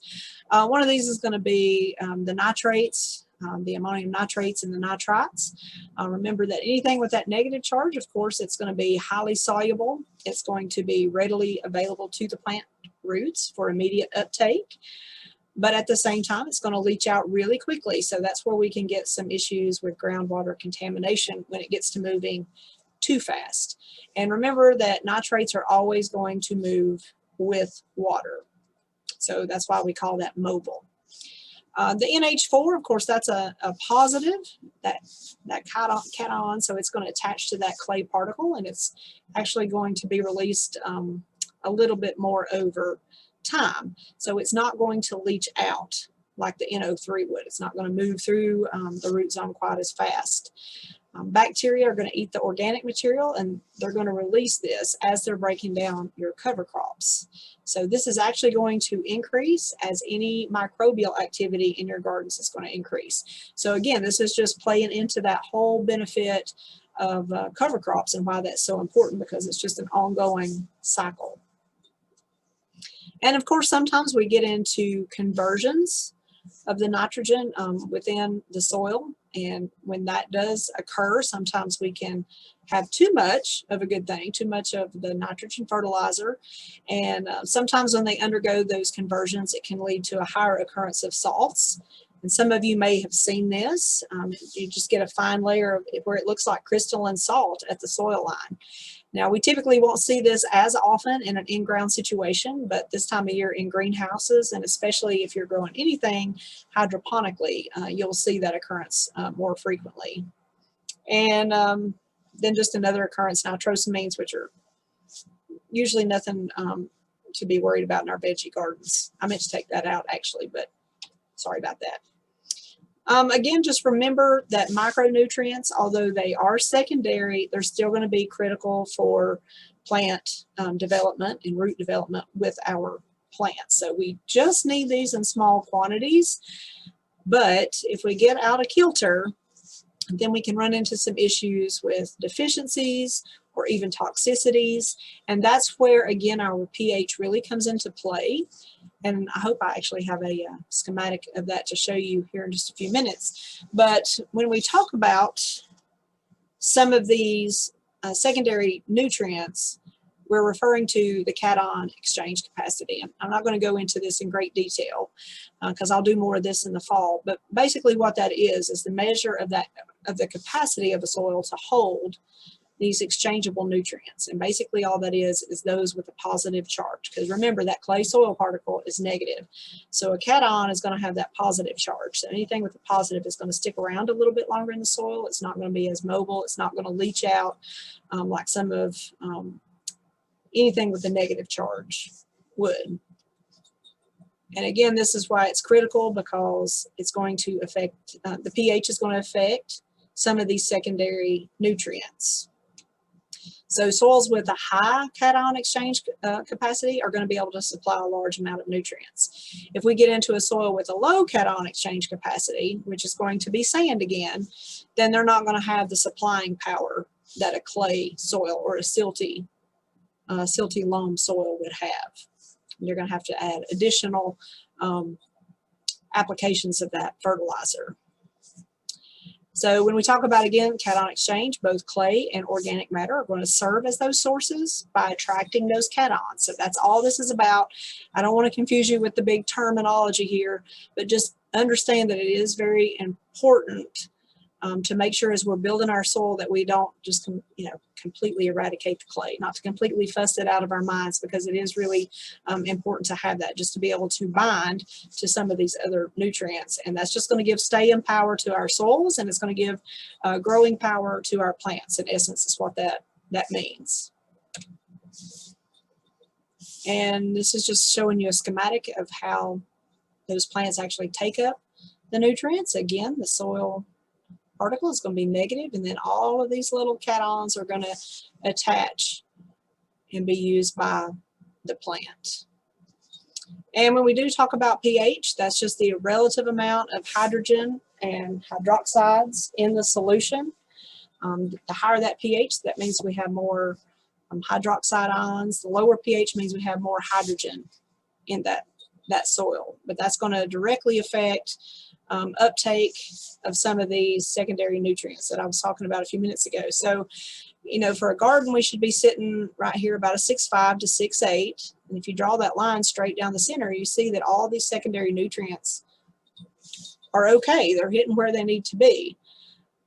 One of these is going to be the nitrates, the ammonium nitrates and the nitrites. Remember that anything with that negative charge, of course, it's going to be highly soluble. It's going to be readily available to the plant roots for immediate uptake. But at the same time, it's going to leach out really quickly. So that's where we can get some issues with groundwater contamination when it gets to moving too fast. And remember that nitrates are always going to move with water. So that's why we call that mobile. The NH4, of course, that's a positive, that cation, so it's going to attach to that clay particle, and it's actually going to be released a little bit more over time. So it's not going to leach out like the NO3 would. It's not going to move through the root zone quite as fast. Bacteria are going to eat the organic material, and they're going to release this as they're breaking down your cover crops. So this is actually going to increase as any microbial activity in your gardens is going to increase. So again, this is just playing into that whole benefit of cover crops and why that's so important, because it's just an ongoing cycle. And of course, sometimes we get into conversions of the nitrogen within the soil. And when that does occur, sometimes we can have too much of a good thing, too much of the nitrogen fertilizer. And sometimes when they undergo those conversions, it can lead to a higher occurrence of salts. And some of you may have seen this. You just get a fine layer of where it looks like crystalline salt at the soil line. Now, we typically won't see this as often in an in-ground situation, but this time of year in greenhouses, and especially if you're growing anything hydroponically, you'll see that occurrence more frequently. And then just another occurrence, nitrosamines, which are usually nothing to be worried about in our veggie gardens. I meant to take that out actually, but sorry about that. Again, just remember that micronutrients, although they are secondary, they're still going to be critical for plant development and root development with our plants. So we just need these in small quantities, but if we get out of kilter, then we can run into some issues with deficiencies or even toxicities, and that's where, again, our pH really comes into play. And I hope I actually have a schematic of that to show you here in just a few minutes. But when we talk about some of these secondary nutrients, we're referring to the cation exchange capacity. And I'm not going to go into this in great detail because I'll do more of this in the fall. But basically what that is the measure of the capacity of a soil to hold these exchangeable nutrients. And basically all that is those with a positive charge. Because remember, that clay soil particle is negative. So a cation is going to have that positive charge. So anything with a positive is going to stick around a little bit longer in the soil. It's not going to be as mobile. It's not going to leach out like some of anything with a negative charge would. And again, this is why it's critical, because it's going to affect, the pH is going to affect some of these secondary nutrients. So soils with a high cation exchange capacity are going to be able to supply a large amount of nutrients. If we get into a soil with a low cation exchange capacity, which is going to be sand again, then they're not going to have the supplying power that a clay soil or a silty loam soil would have. You're going to have to add additional applications of that fertilizer. So when we talk about, again, cation exchange, both clay and organic matter are going to serve as those sources by attracting those cations. So that's all this is about. I don't want to confuse you with the big terminology here, but just understand that it is very important to make sure as we're building our soil that we don't just completely eradicate the clay, not to completely fuss it out of our minds, because it is really important to have that, just to be able to bind to some of these other nutrients. And that's just going to give staying power to our soils, and it's going to give growing power to our plants. In essence, is what that means. And this is just showing you a schematic of how those plants actually take up the nutrients. Again, the soil particle is going to be negative, and then all of these little cations are going to attach and be used by the plant. And when we do talk about pH, that's just the relative amount of hydrogen and hydroxides in the solution. The higher that pH, that means we have more hydroxide ions. The lower pH means we have more hydrogen in that soil. But that's going to directly affect uptake of some of these secondary nutrients that I was talking about a few minutes ago. So, for a garden, we should be sitting right here about a 6.5 to 6.8. And if you draw that line straight down the center, you see that all these secondary nutrients are okay. They're hitting where they need to be.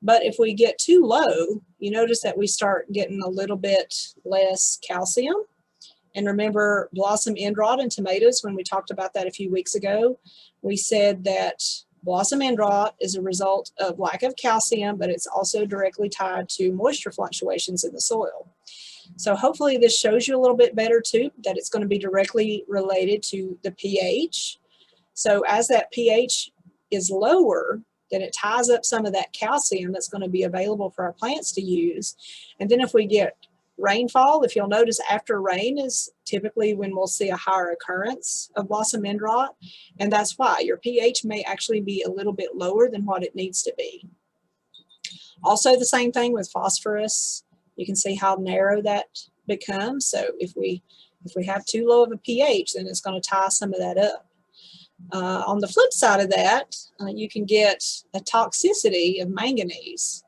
But if we get too low, you notice that we start getting a little bit less calcium. And remember blossom end rot in tomatoes, when we talked about that a few weeks ago, we said that blossom end rot is a result of lack of calcium, but it's also directly tied to moisture fluctuations in the soil. So hopefully this shows you a little bit better too, that it's going to be directly related to the pH. So as that pH is lower, then it ties up some of that calcium that's going to be available for our plants to use. And then if we get rainfall, if you'll notice, after rain is typically when we'll see a higher occurrence of blossom end rot, and that's why your pH may actually be a little bit lower than what it needs to be. Also the same thing with phosphorus. You can see how narrow that becomes. So if we have too low of a pH, then it's going to tie some of that up. On the flip side of that, you can get a toxicity of manganese.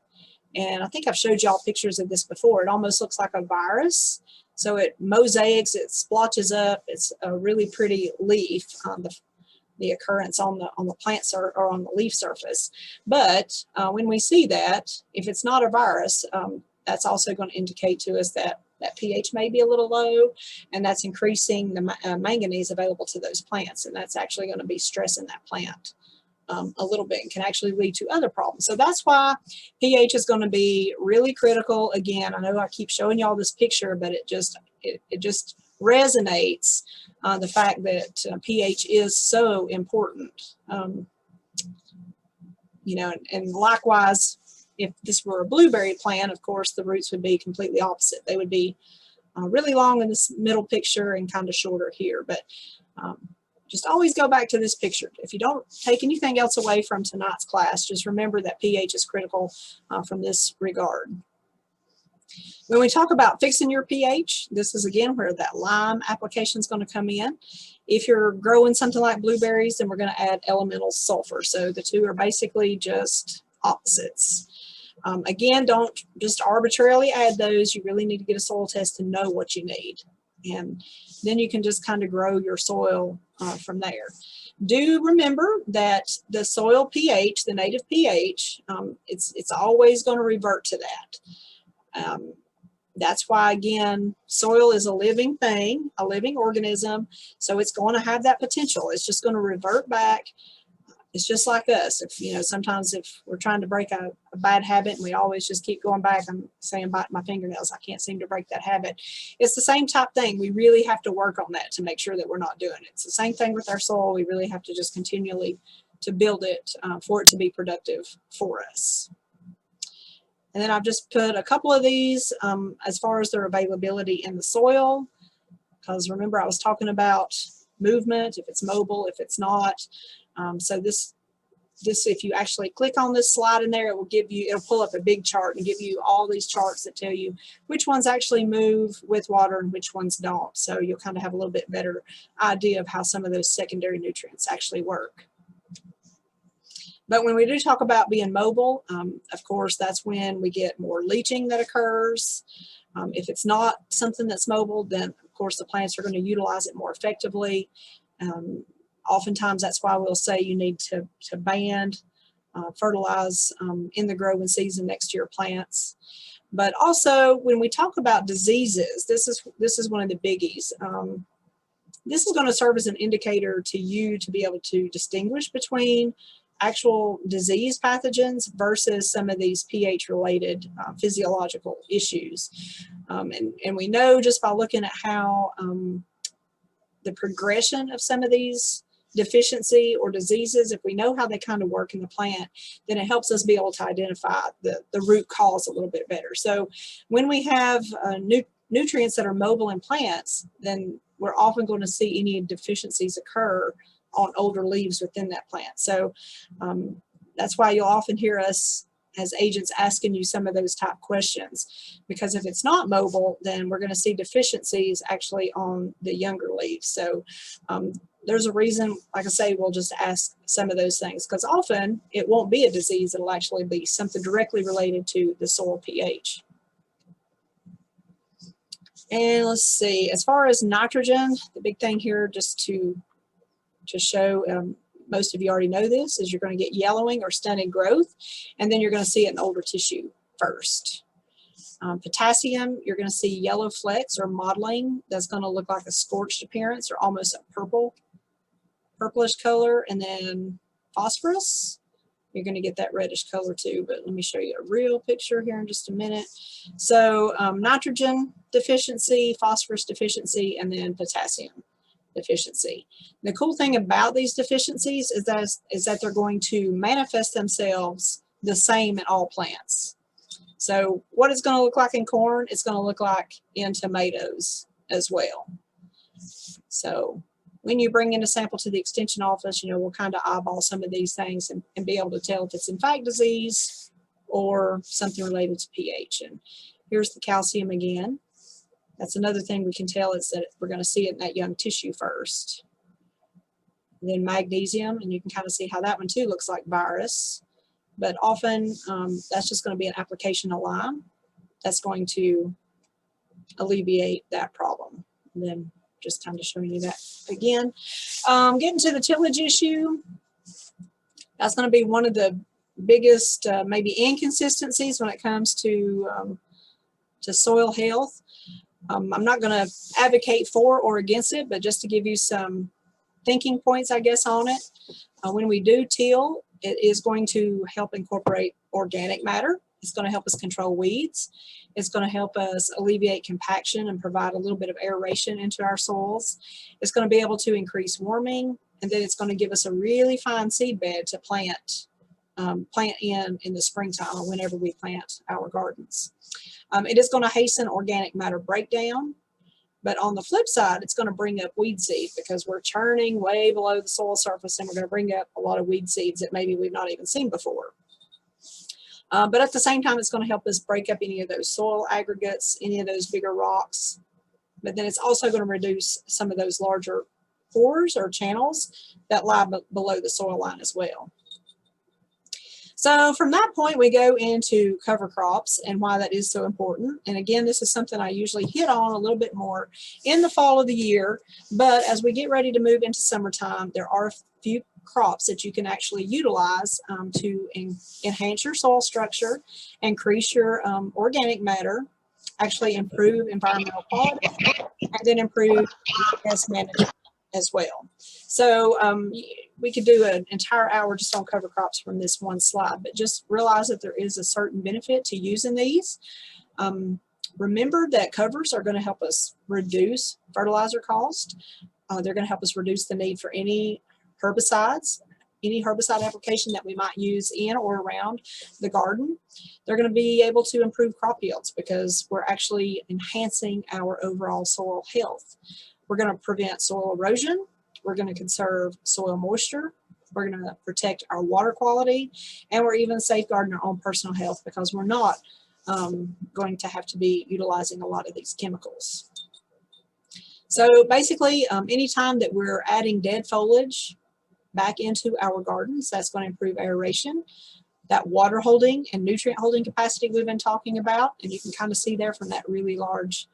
And I think I've showed y'all pictures of this before. It almost looks like a virus. So it mosaics, it splotches up. It's a really pretty leaf, the occurrence on the plants or on the leaf surface. But when we see that, if it's not a virus, that's also going to indicate to us that pH may be a little low, and that's increasing the manganese available to those plants. And that's actually going to be stressing that plant a little bit, and can actually lead to other problems. So that's why pH is going to be really critical. Again, I know I keep showing y'all this picture, but it just resonates, the fact that pH is so important. And likewise, if this were a blueberry plant, of course, the roots would be completely opposite. They would be really long in this middle picture and kind of shorter here. But just always go back to this picture. If you don't take anything else away from tonight's class, just remember that pH is critical from this regard. When we talk about fixing your pH, this is again where that lime application is going to come in. If you're growing something like blueberries, then we're going to add elemental sulfur. So the two are basically just opposites. Again, don't just arbitrarily add those. You really need to get a soil test to know what you need. And then you can just kind of grow your soil from there. Do remember that the soil pH, the native pH, it's always going to revert to that. That's why, again, soil is a living thing, a living organism, so it's going to have that potential. It's just going to revert back. It's just like us. If, you know, sometimes if we're trying to break a bad habit and we always just keep going back, I'm saying bite my fingernails, I can't seem to break that habit. It's the same type thing. We really have to work on that to make sure that we're not doing it. It's the same thing with our soil. We really have to just continually to build it for it to be productive for us. And then I've just put a couple of these as far as their availability in the soil, because remember I was talking about movement, if it's mobile, if it's not. So this, if you actually click on this slide in there, it will give you, it'll pull up a big chart and give you all these charts that tell you which ones actually move with water and which ones don't. So you'll kind of have a little bit better idea of how some of those secondary nutrients actually work. But when we do talk about being mobile, of course, that's when we get more leaching that occurs. If it's not something that's mobile, then of course the plants are going to utilize it more effectively. Oftentimes that's why we'll say you need to band, fertilize in the growing season next to your plants. But also when we talk about diseases, this is one of the biggies. This is going to serve as an indicator to you to be able to distinguish between actual disease pathogens versus some of these pH related physiological issues. And we know just by looking at how the progression of some of these deficiency or diseases, if we know how they kind of work in the plant, then it helps us be able to identify the root cause a little bit better. So when we have nutrients that are mobile in plants, then we're often going to see any deficiencies occur on older leaves within that plant. So that's why you'll often hear us as agents asking you some of those type questions, because if it's not mobile, then we're going to see deficiencies actually on the younger leaves. So there's a reason, like I say, we'll just ask some of those things, because often it won't be a disease, it'll actually be something directly related to the soil pH. And let's see, as far as nitrogen, the big thing here, just to show, most of you already know this, is you're going to get yellowing or stunted growth, and then you're going to see it in older tissue first. Potassium, you're going to see yellow flecks or mottling. That's going to look like a scorched appearance or almost a purplish color. And then phosphorus, you're going to get that reddish color too, but let me show you a real picture here in just a minute. So nitrogen deficiency, phosphorus deficiency, and then potassium deficiency. The cool thing about these deficiencies is that they're going to manifest themselves the same in all plants. So what it's going to look like in corn, it's going to look like in tomatoes as well. So when you bring in a sample to the extension office, you know, we'll kind of eyeball some of these things and be able to tell if it's in fact disease or something related to pH. And here's the calcium again. That's another thing we can tell, is that we're going to see it in that young tissue first. And then magnesium, and you can kind of see how that one too looks like virus. But often that's just going to be an application of lime that's going to alleviate that problem. And then just kind of showing you that again. Getting to the tillage issue, that's going to be one of the biggest maybe inconsistencies when it comes to soil health. I'm not going to advocate for or against it, but just to give you some thinking points, I guess, on it. When we do till, it is going to help incorporate organic matter. It's going to help us control weeds. It's going to help us alleviate compaction and provide a little bit of aeration into our soils. It's going to be able to increase warming, and then it's going to give us a really fine seed bed to plant in the springtime or whenever we plant our gardens. It is going to hasten organic matter breakdown, but on the flip side, it's going to bring up weed seed, because we're churning way below the soil surface, and we're going to bring up a lot of weed seeds that maybe we've not even seen before. But at the same time, it's going to help us break up any of those soil aggregates, any of those bigger rocks. But then it's also going to reduce some of those larger pores or channels that lie below the soil line as well. So from that point, we go into cover crops and why that is so important. And again, this is something I usually hit on a little bit more in the fall of the year. But as we get ready to move into summertime, there are a few crops that you can actually utilize to enhance your soil structure, increase your organic matter, actually improve environmental quality and then improve pest management as well. So we could do an entire hour just on cover crops from this one slide, but just realize that there is a certain benefit to using these. Remember that covers are going to help us reduce fertilizer cost. They're going to help us reduce the need for any herbicides, any herbicide application that we might use in or around the garden. They're going to be able to improve crop yields because we're actually enhancing our overall soil health. We're going to prevent soil erosion. We're going to conserve soil moisture. We're going to protect our water quality, and we're even safeguarding our own personal health because we're not going to have to be utilizing a lot of these chemicals. So basically, anytime that we're adding dead foliage back into our gardens, that's going to improve aeration, that water holding and nutrient holding capacity we've been talking about, and you can kind of see there from that really large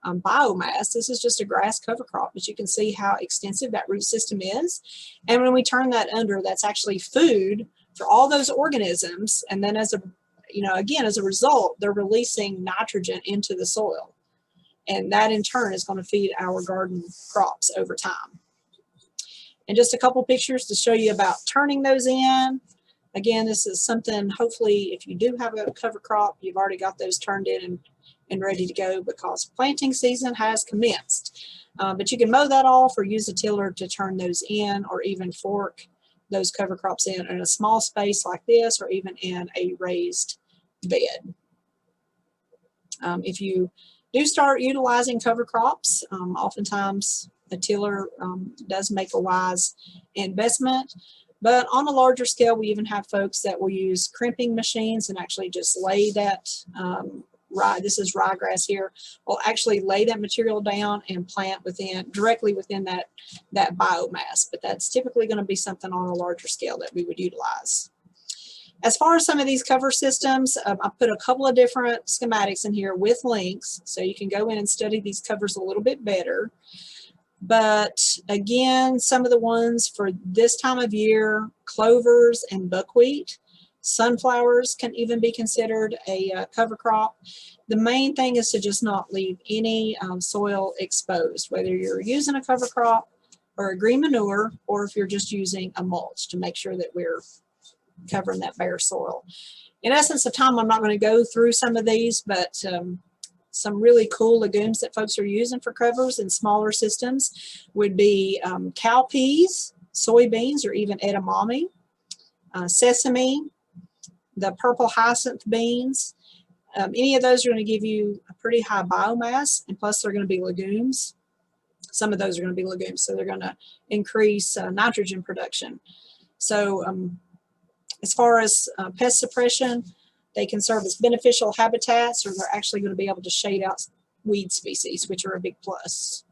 biomass. This is just a grass cover crop, but you can see how extensive that root system is. And when we turn that under, that's actually food for all those organisms. And then as a, again, as a result, they're releasing nitrogen into the soil. And that in turn is going to feed our garden crops over time. And just a couple pictures to show you about turning those in. Again, this is something, hopefully, if you do have a cover crop, you've already got those turned in and ready to go because planting season has commenced. But you can mow that off or use a tiller to turn those in, or even fork those cover crops in a small space like this, or even in a raised bed. If you do start utilizing cover crops, oftentimes a tiller does make a wise investment. But on a larger scale, we even have folks that will use crimping machines and actually just lay that this is ryegrass here, will actually lay that material down and plant directly within that biomass. But that's typically going to be something on a larger scale that we would utilize. As far as some of these cover systems, I put a couple of different schematics in here with links, so you can go in and study these covers a little bit better. But again, some of the ones for this time of year, clovers and buckwheat, sunflowers can even be considered a cover crop. The main thing is to just not leave any soil exposed, whether you're using a cover crop or a green manure, or if you're just using a mulch, to make sure that we're covering that bare soil. In essence of time, I'm not going to go through some of these, but some really cool legumes that folks are using for covers in smaller systems would be cowpeas, soybeans, or even edamame, sesame, the purple hyacinth beans. Any of those are going to give you a pretty high biomass, and plus they're going to be legumes. Some of those are going to be legumes, so they're going to increase nitrogen production. So as far as pest suppression, they can serve as beneficial habitats, or they're actually going to be able to shade out weed species, which are a big plus.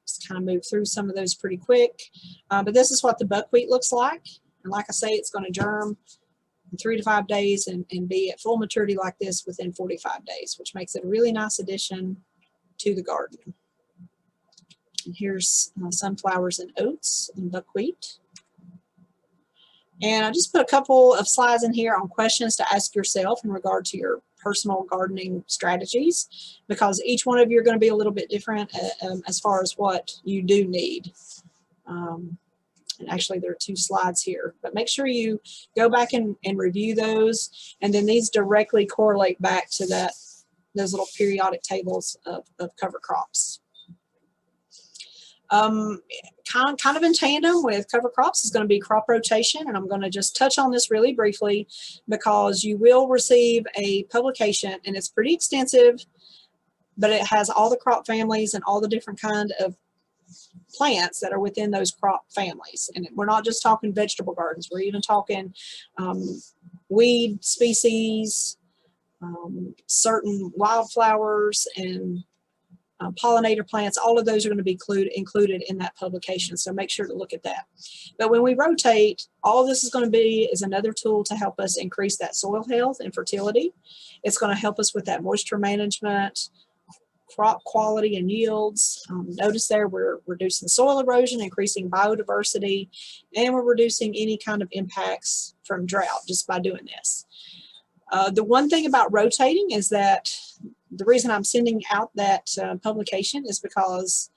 Just kind of move through some of those pretty quick. But this is what the buckwheat looks like. And like I say, it's going to germ in 3 to 5 days and be at full maturity like this within 45 days, which makes it a really nice addition to the garden. And here's sunflowers and oats and buckwheat. And I just put a couple of slides in here on questions to ask yourself in regard to your personal gardening strategies, because each one of you are going to be a little bit different as far as what you do need. And actually there are 2 slides here, but make sure you go back and review those, and then these directly correlate back to those little periodic tables of cover crops. Kind of in tandem with cover crops is going to be crop rotation, and I'm going to just touch on this really briefly because you will receive a publication, and it's pretty extensive, but it has all the crop families and all the different kind of plants that are within those crop families. And we're not just talking vegetable gardens, we're even talking weed species, certain wildflowers, and pollinator plants. All of those are going to be included in that publication, so make sure to look at that. But when we rotate, all this is going to be is another tool to help us increase that soil health and fertility. It's going to help us with that moisture management, crop quality and yields. Notice there we're reducing soil erosion, increasing biodiversity, and we're reducing any kind of impacts from drought just by doing this. The one thing about rotating is that the reason I'm sending out that publication is because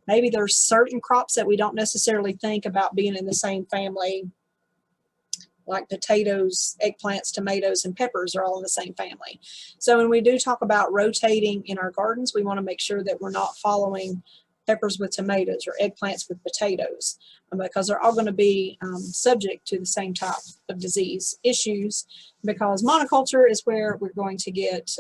maybe there's certain crops that we don't necessarily think about being in the same family, like potatoes, eggplants, tomatoes, and peppers are all in the same family. So when we do talk about rotating in our gardens, we want to make sure that we're not following peppers with tomatoes or eggplants with potatoes, because they're all going to be subject to the same type of disease issues, because monoculture is where we're going to get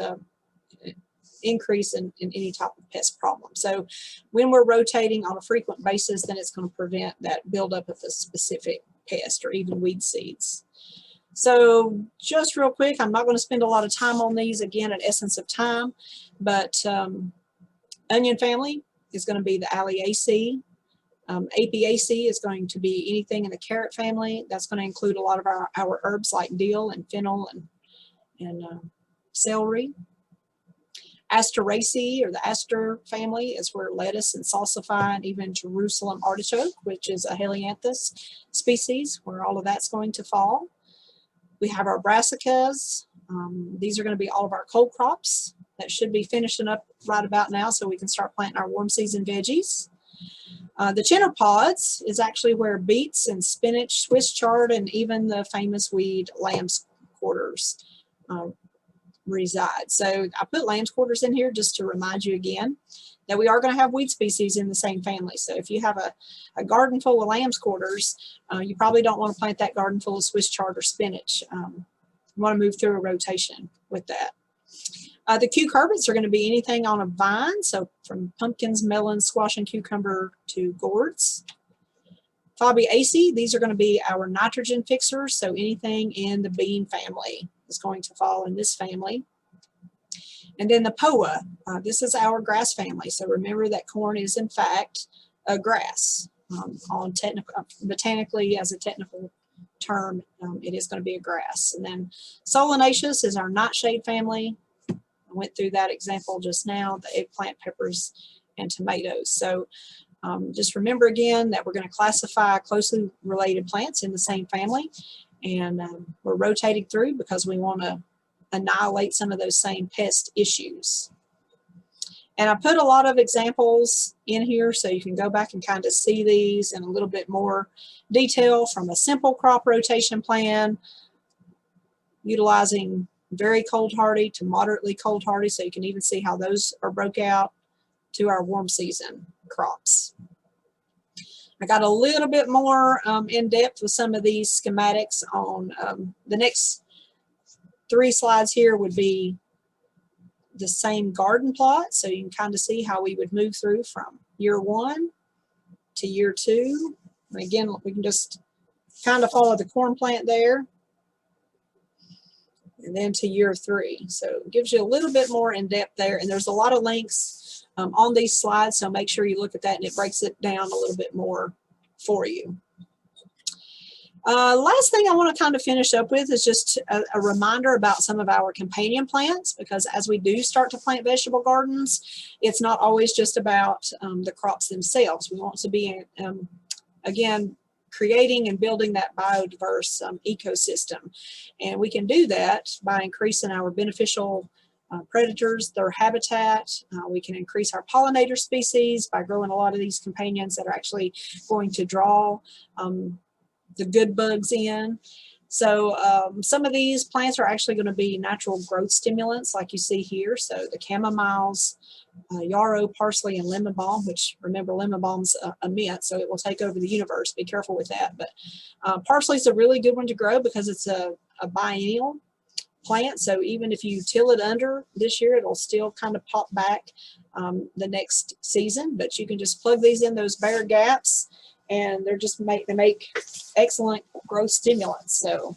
increase in any type of pest problem. So when we're rotating on a frequent basis, then it's going to prevent that buildup of a specific pest or even weed seeds. So just real quick, I'm not going to spend a lot of time on these, again, at essence of time, but onion family is going to be the Alliaceae. Apiaceae is going to be anything in the carrot family. That's going to include a lot of our herbs like dill and fennel and celery. Asteraceae, or the aster family, is where lettuce and salsify and even Jerusalem artichoke, which is a helianthus species, where all of that's going to fall. We have our brassicas. These are going to be all of our cold crops that should be finishing up right about now so we can start planting our warm season veggies. The chenopod's is actually where beets and spinach, Swiss chard, and even the famous weed lamb's quarters reside. So I put lamb's quarters in here just to remind you again that we are going to have weed species in the same family. So if you have a garden full of lamb's quarters, you probably don't want to plant that garden full of Swiss chard or spinach. You want to move through a rotation with that. The cucurbits are going to be anything on a vine, so from pumpkins, melons, squash, and cucumber to gourds. Fabiaceae, these are going to be our nitrogen fixers, so anything in the bean family is going to fall in this family. And then the POA, this is our grass family, so remember that corn is in fact a grass. Botanically, as a technical term, it is going to be a grass. And then solanaceous is our nightshade family. I went through that example just now, the eggplant, peppers, and tomatoes. So just remember again that we're going to classify closely related plants in the same family, and we're rotating through because we want to annihilate some of those same pest issues. And I put a lot of examples in here so you can go back and kind of see these in a little bit more detail, from a simple crop rotation plan, utilizing very cold hardy to moderately cold hardy, so you can even see how those are broke out, to our warm season crops. I got a little bit more in depth with some of these schematics on the next 3 slides here would be the same garden plot, so you can kind of see how we would move through from year 1 to year 2. And again, we can just kind of follow the corn plant there, and then to year 3. So it gives you a little bit more in depth there, and there's a lot of links on these slides, so make sure you look at that, and it breaks it down a little bit more for you. Last thing I want to kind of finish up with is just a reminder about some of our companion plants, because as we do start to plant vegetable gardens, it's not always just about the crops themselves. We want to be, again, creating and building that biodiverse ecosystem. And we can do that by increasing our beneficial predators, their habitat. We can increase our pollinator species by growing a lot of these companions that are actually going to draw the good bugs in. So some of these plants are actually going to be natural growth stimulants, like you see here. So the chamomiles, yarrow, parsley, and lemon balm, which, remember, lemon balm's a mint, so it will take over the universe. Be careful with that. But parsley is a really good one to grow because it's a biennial plant. So even if you till it under this year, it'll still kind of pop back the next season. But you can just plug these in those bare gaps, and they make excellent growth stimulants. So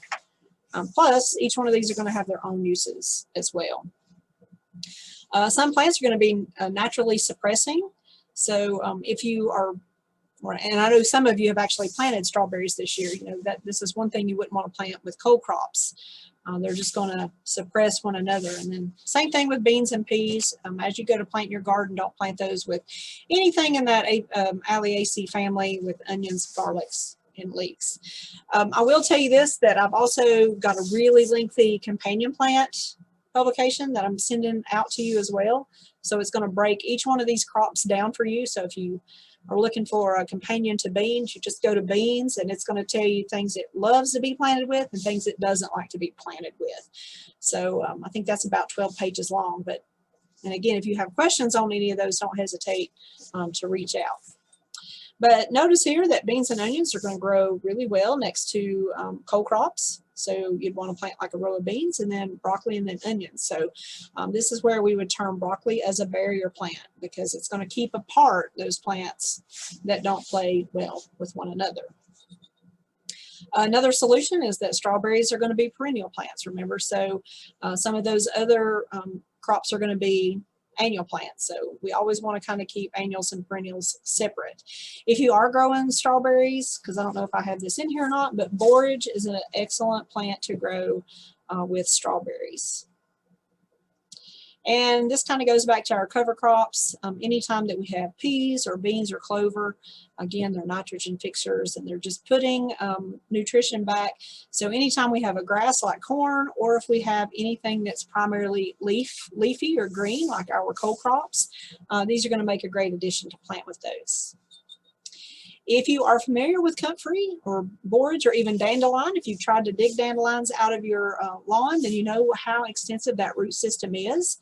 plus, each one of these are going to have their own uses as well. Some plants are going to be naturally suppressing. So if you are, and I know some of you have actually planted strawberries this year, you know that this is one thing you wouldn't want to plant with cold crops. They're just going to suppress one another. And then same thing with beans and peas. As you go to plant your garden, don't plant those with anything in that Alliaceae family, with onions, garlics, and leeks. I will tell you this, that I've also got a really lengthy companion plant publication that I'm sending out to you as well. So it's going to break each one of these crops down for you. So if you are looking for a companion to beans, you just go to beans and it's going to tell you things it loves to be planted with and things it doesn't like to be planted with. So I think that's about 12 pages long. But, and again, if you have questions on any of those, don't hesitate to reach out. But notice here that beans and onions are going to grow really well next to cold crops. So you'd want to plant like a row of beans and then broccoli and then onions. So this is where we would term broccoli as a barrier plant because it's going to keep apart those plants that don't play well with one another. Another solution is that strawberries are going to be perennial plants, remember? So some of those other crops are going to be annual plants. So we always want to kind of keep annuals and perennials separate. If you are growing strawberries, because I don't know if I have this in here or not, but borage is an excellent plant to grow with strawberries. And this kind of goes back to our cover crops. Anytime that we have peas or beans or clover, again, they're nitrogen fixers and they're just putting nutrition back. So anytime we have a grass like corn, or if we have anything that's primarily leafy or green like our cold crops, these are going to make a great addition to plant with those. If you are familiar with comfrey or borage or even dandelion, if you've tried to dig dandelions out of your lawn, then you know how extensive that root system is.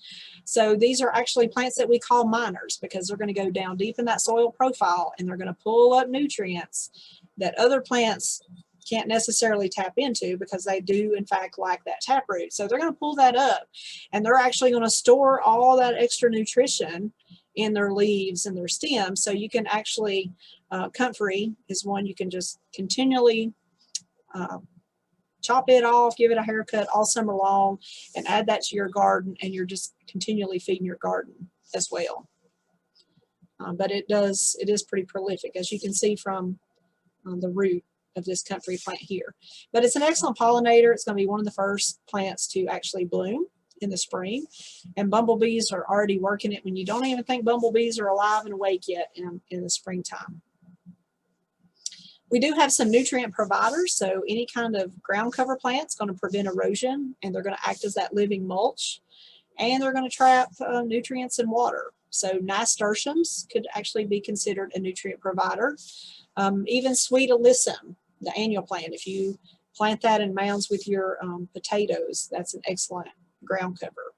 So these are actually plants that we call miners because they're going to go down deep in that soil profile and they're going to pull up nutrients that other plants can't necessarily tap into because they do in fact lack that taproot. So they're going to pull that up and they're actually going to store all that extra nutrition in their leaves and their stems. So you can actually comfrey is one you can just continually chop it off, give it a haircut all summer long, and add that to your garden, and you're just continually feeding your garden as well. But it is pretty prolific, as you can see from the root of this comfrey plant here. But it's an excellent pollinator. It's going to be one of the first plants to actually bloom in the spring, and bumblebees are already working it when you don't even think bumblebees are alive and awake yet in the springtime. We do have some nutrient providers, so any kind of ground cover plant is going to prevent erosion, and they're going to act as that living mulch, and they're going to trap nutrients and water. So nasturtiums could actually be considered a nutrient provider. Even sweet alyssum, the annual plant, if you plant that in mounds with your potatoes, that's an excellent ground cover.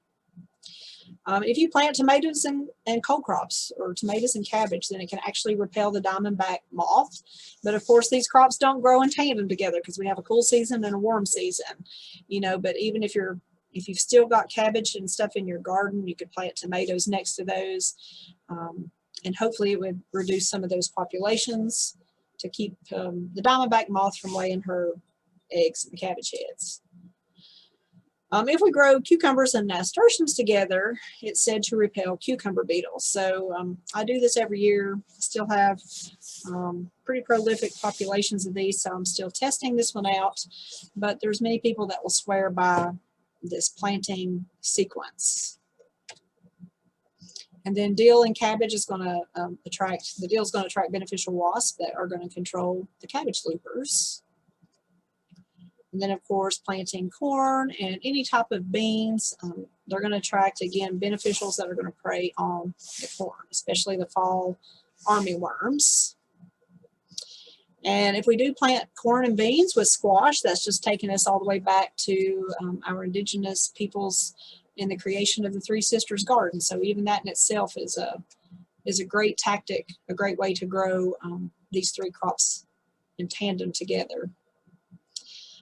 If you plant tomatoes and cold crops or tomatoes and cabbage, then it can actually repel the diamondback moth. But of course, these crops don't grow in tandem together because we have a cool season and a warm season, you know. But even if you've still got cabbage and stuff in your garden, you could plant tomatoes next to those, and hopefully it would reduce some of those populations to keep the diamondback moth from laying her eggs in the cabbage heads. If we grow cucumbers and nasturtiums together, it's said to repel cucumber beetles. So I do this every year. I still have pretty prolific populations of these, so I'm still testing this one out. But there's many people that will swear by this planting sequence. And then dill and cabbage is going to attract beneficial wasps that are going to control the cabbage loopers. And then, of course, planting corn and any type of beans, they're going to attract, again, beneficials that are going to prey on the corn, especially the fall armyworms. And if we do plant corn and beans with squash, that's just taking us all the way back to our indigenous peoples in the creation of the Three Sisters Garden. So even that in itself is a great tactic, a great way to grow these three crops in tandem together.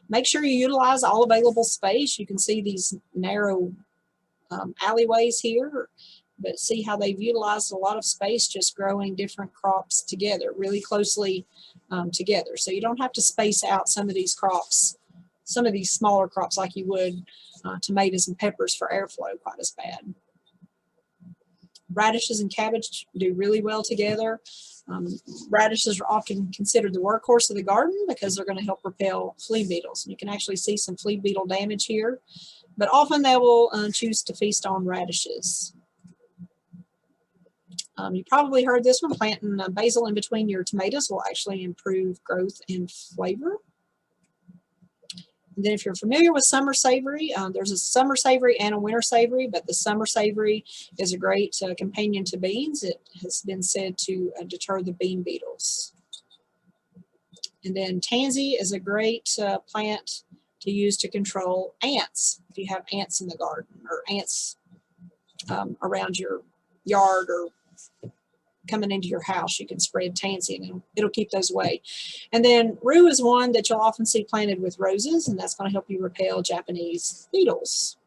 Make sure you utilize all available space. You can see these narrow alleyways here, but see how they've utilized a lot of space just growing different crops together, really closely together. So you don't have to space out some of these crops, some of these smaller crops like you would tomatoes and peppers for airflow quite as bad. Radishes and cabbage do really well together. Radishes are often considered the workhorse of the garden because they're going to help repel flea beetles. And you can actually see some flea beetle damage here, but often they will choose to feast on radishes. You probably heard this one, planting basil in between your tomatoes will actually improve growth and flavor. And then if you're familiar with summer savory, there's a summer savory and a winter savory, but the summer savory is a great companion to beans. It has been said to deter the bean beetles. And then tansy is a great plant to use to control ants. If you have ants in the garden or ants around your yard or coming into your house, you can spread tansy and it'll keep those away. And then rue is one that you'll often see planted with roses, and that's going to help you repel Japanese beetles.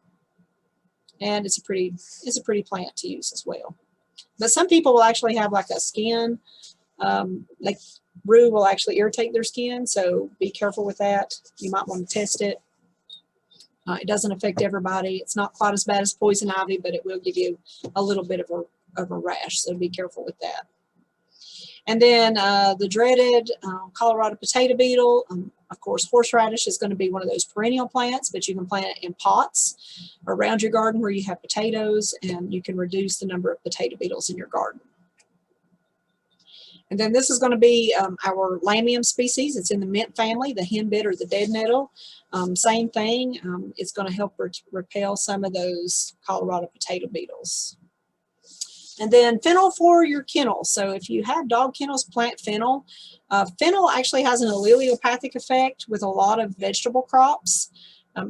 And it's a pretty plant to use as well. But some people will actually have like a skin, like rue will actually irritate their skin, so be careful with that. You might want to test it. It doesn't affect everybody. It's not quite as bad as poison ivy, but it will give you a little bit of a rash, so be careful with that. And then the dreaded Colorado potato beetle. Of course, horseradish is going to be one of those perennial plants, but you can plant it in pots around your garden where you have potatoes, and you can reduce the number of potato beetles in your garden. And then this is going to be our Lamium species. It's in the mint family, the henbit or the dead nettle. Same thing. It's going to help repel some of those Colorado potato beetles. And then fennel for your kennel. So if you have dog kennels, plant fennel. Fennel actually has an allelopathic effect with a lot of vegetable crops.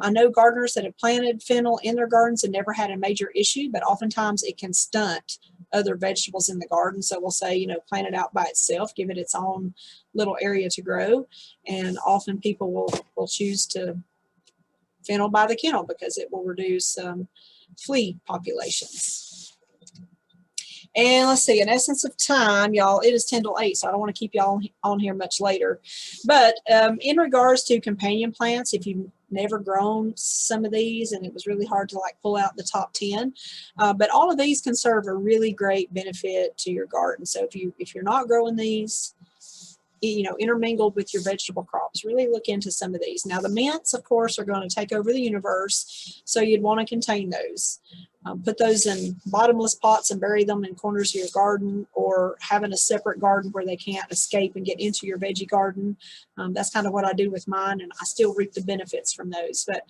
I know gardeners that have planted fennel in their gardens and never had a major issue, but oftentimes it can stunt other vegetables in the garden. So we'll say, you know, plant it out by itself, give it its own little area to grow. And often people will choose to fennel by the kennel because it will reduce flea populations. And let's see, in essence of time, y'all, it is 10 till 8, so I don't want to keep y'all on here much later. But in regards to companion plants, if you've never grown some of these and it was really hard to like pull out the top 10, but all of these can serve a really great benefit to your garden. So if you're not growing these, you know, intermingled with your vegetable crops, really look into some of these. Now the mints, of course, are going to take over the universe, so you'd want to contain those. Put those in bottomless pots and bury them in corners of your garden, or having a separate garden where they can't escape and get into your veggie garden. That's kind of what I do with mine, and I still reap the benefits from those. But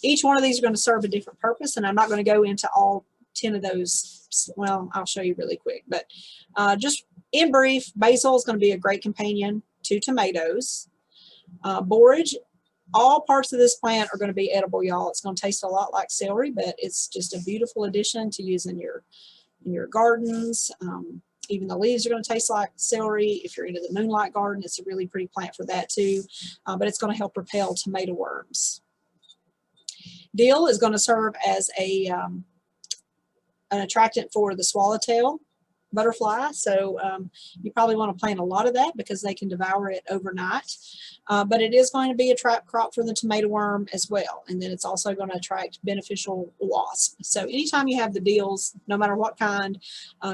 each one of these are going to serve a different purpose, and I'm not going to go into all 10 of those. Well, I'll show you really quick, but just in brief, basil is going to be a great companion to tomatoes. Borage, all parts of this plant are going to be edible, y'all. It's going to taste a lot like celery, but it's just a beautiful addition to use in your gardens. Even the leaves are going to taste like celery. If you're into the moonlight garden, it's a really pretty plant for that too. But it's going to help repel tomato worms. Dill is going to serve as an attractant for the swallowtail butterfly, so you probably want to plant a lot of that because they can devour it overnight. But it is going to be a trap crop for the tomato worm as well, and then it's also going to attract beneficial wasps. So anytime you have the dills, no matter what kind,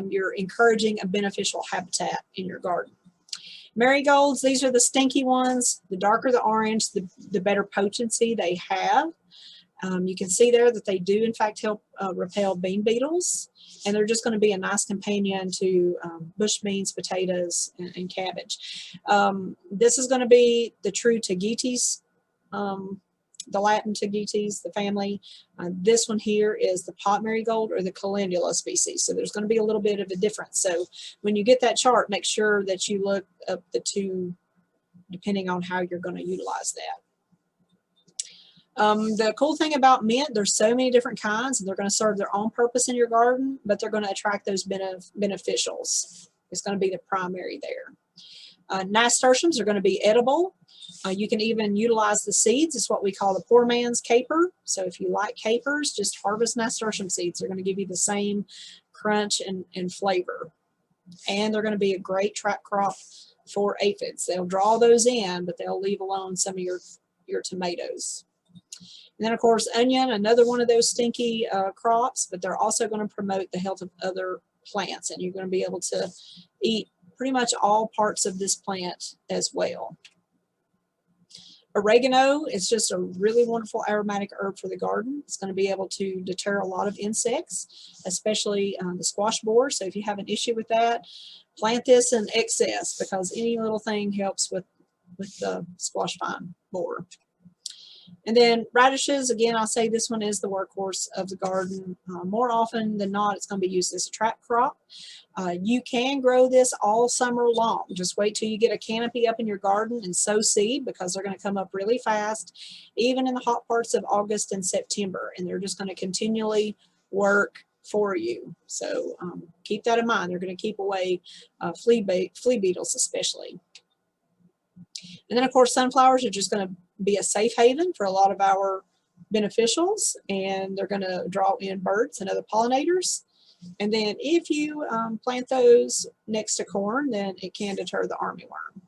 you're encouraging a beneficial habitat in your garden. Marigolds, these are the stinky ones. The darker the orange, the better potency they have. You can see there that they do in fact help repel bean beetles, and they're just going to be a nice companion to bush beans, potatoes, and cabbage. This is going to be the true tagetes, the Latin tagetes, the family. This one here is the pot marigold or the calendula species, so there's going to be a little bit of a difference. So when you get that chart, make sure that you look up the two depending on how you're going to utilize that. The cool thing about mint, there's so many different kinds, and they're going to serve their own purpose in your garden, but they're going to attract those beneficials. It's going to be the primary there. Nasturtiums are going to be edible. You can even utilize the seeds. It's what we call the poor man's caper. So if you like capers, just harvest nasturtium seeds. They're going to give you the same crunch and flavor. And they're going to be a great trap crop for aphids. They'll draw those in, but they'll leave alone some of your tomatoes. And then, of course, onion, another one of those stinky crops, but they're also going to promote the health of other plants, and you're going to be able to eat pretty much all parts of this plant as well. Oregano is just a really wonderful aromatic herb for the garden. It's going to be able to deter a lot of insects, especially the squash borer. So if you have an issue with that, plant this in excess, because any little thing helps with with the squash vine borer. And then radishes, again, I'll say this one is the workhorse of the garden. More often than not, it's going to be used as a trap crop. You can grow this all summer long. Just wait till you get a canopy up in your garden and sow seed, because they're going to come up really fast, even in the hot parts of August and September, and they're just going to continually work for you. So keep that in mind. They're going to keep away flea beetles especially. And then, of course, sunflowers are just going to be a safe haven for a lot of our beneficials, and they're going to draw in birds and other pollinators. And then if you plant those next to corn, then it can deter the armyworm.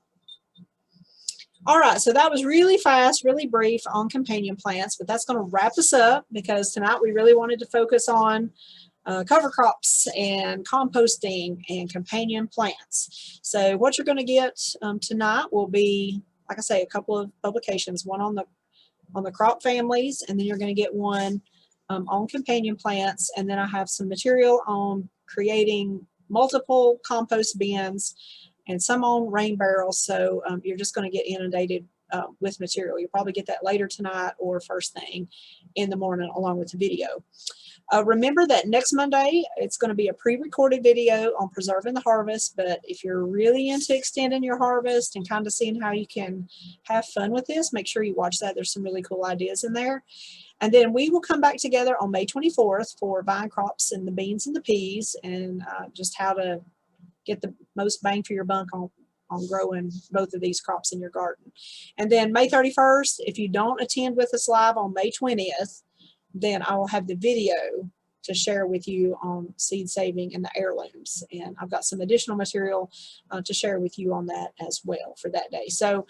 All right, so that was really fast, really brief on companion plants, but that's going to wrap us up, because tonight we really wanted to focus on cover crops and composting and companion plants. So what you're going to get tonight will be, like I say, a couple of publications, one on the crop families, and then you're going to get one on companion plants, and then I have some material on creating multiple compost bins and some on rain barrels. So you're just going to get inundated with material. You'll probably get that later tonight or first thing in the morning along with the video. Remember that next Monday, it's going to be a pre-recorded video on preserving the harvest, but if you're really into extending your harvest and kind of seeing how you can have fun with this, make sure you watch that. There's some really cool ideas in there. And then we will come back together on May 24th for vine crops and the beans and the peas, and just how to get the most bang for your buck on growing both of these crops in your garden. And then May 31st, if you don't attend with us live on May 20th, then I will have the video to share with you on seed saving and the heirlooms. And I've got some additional material to share with you on that as well for that day. So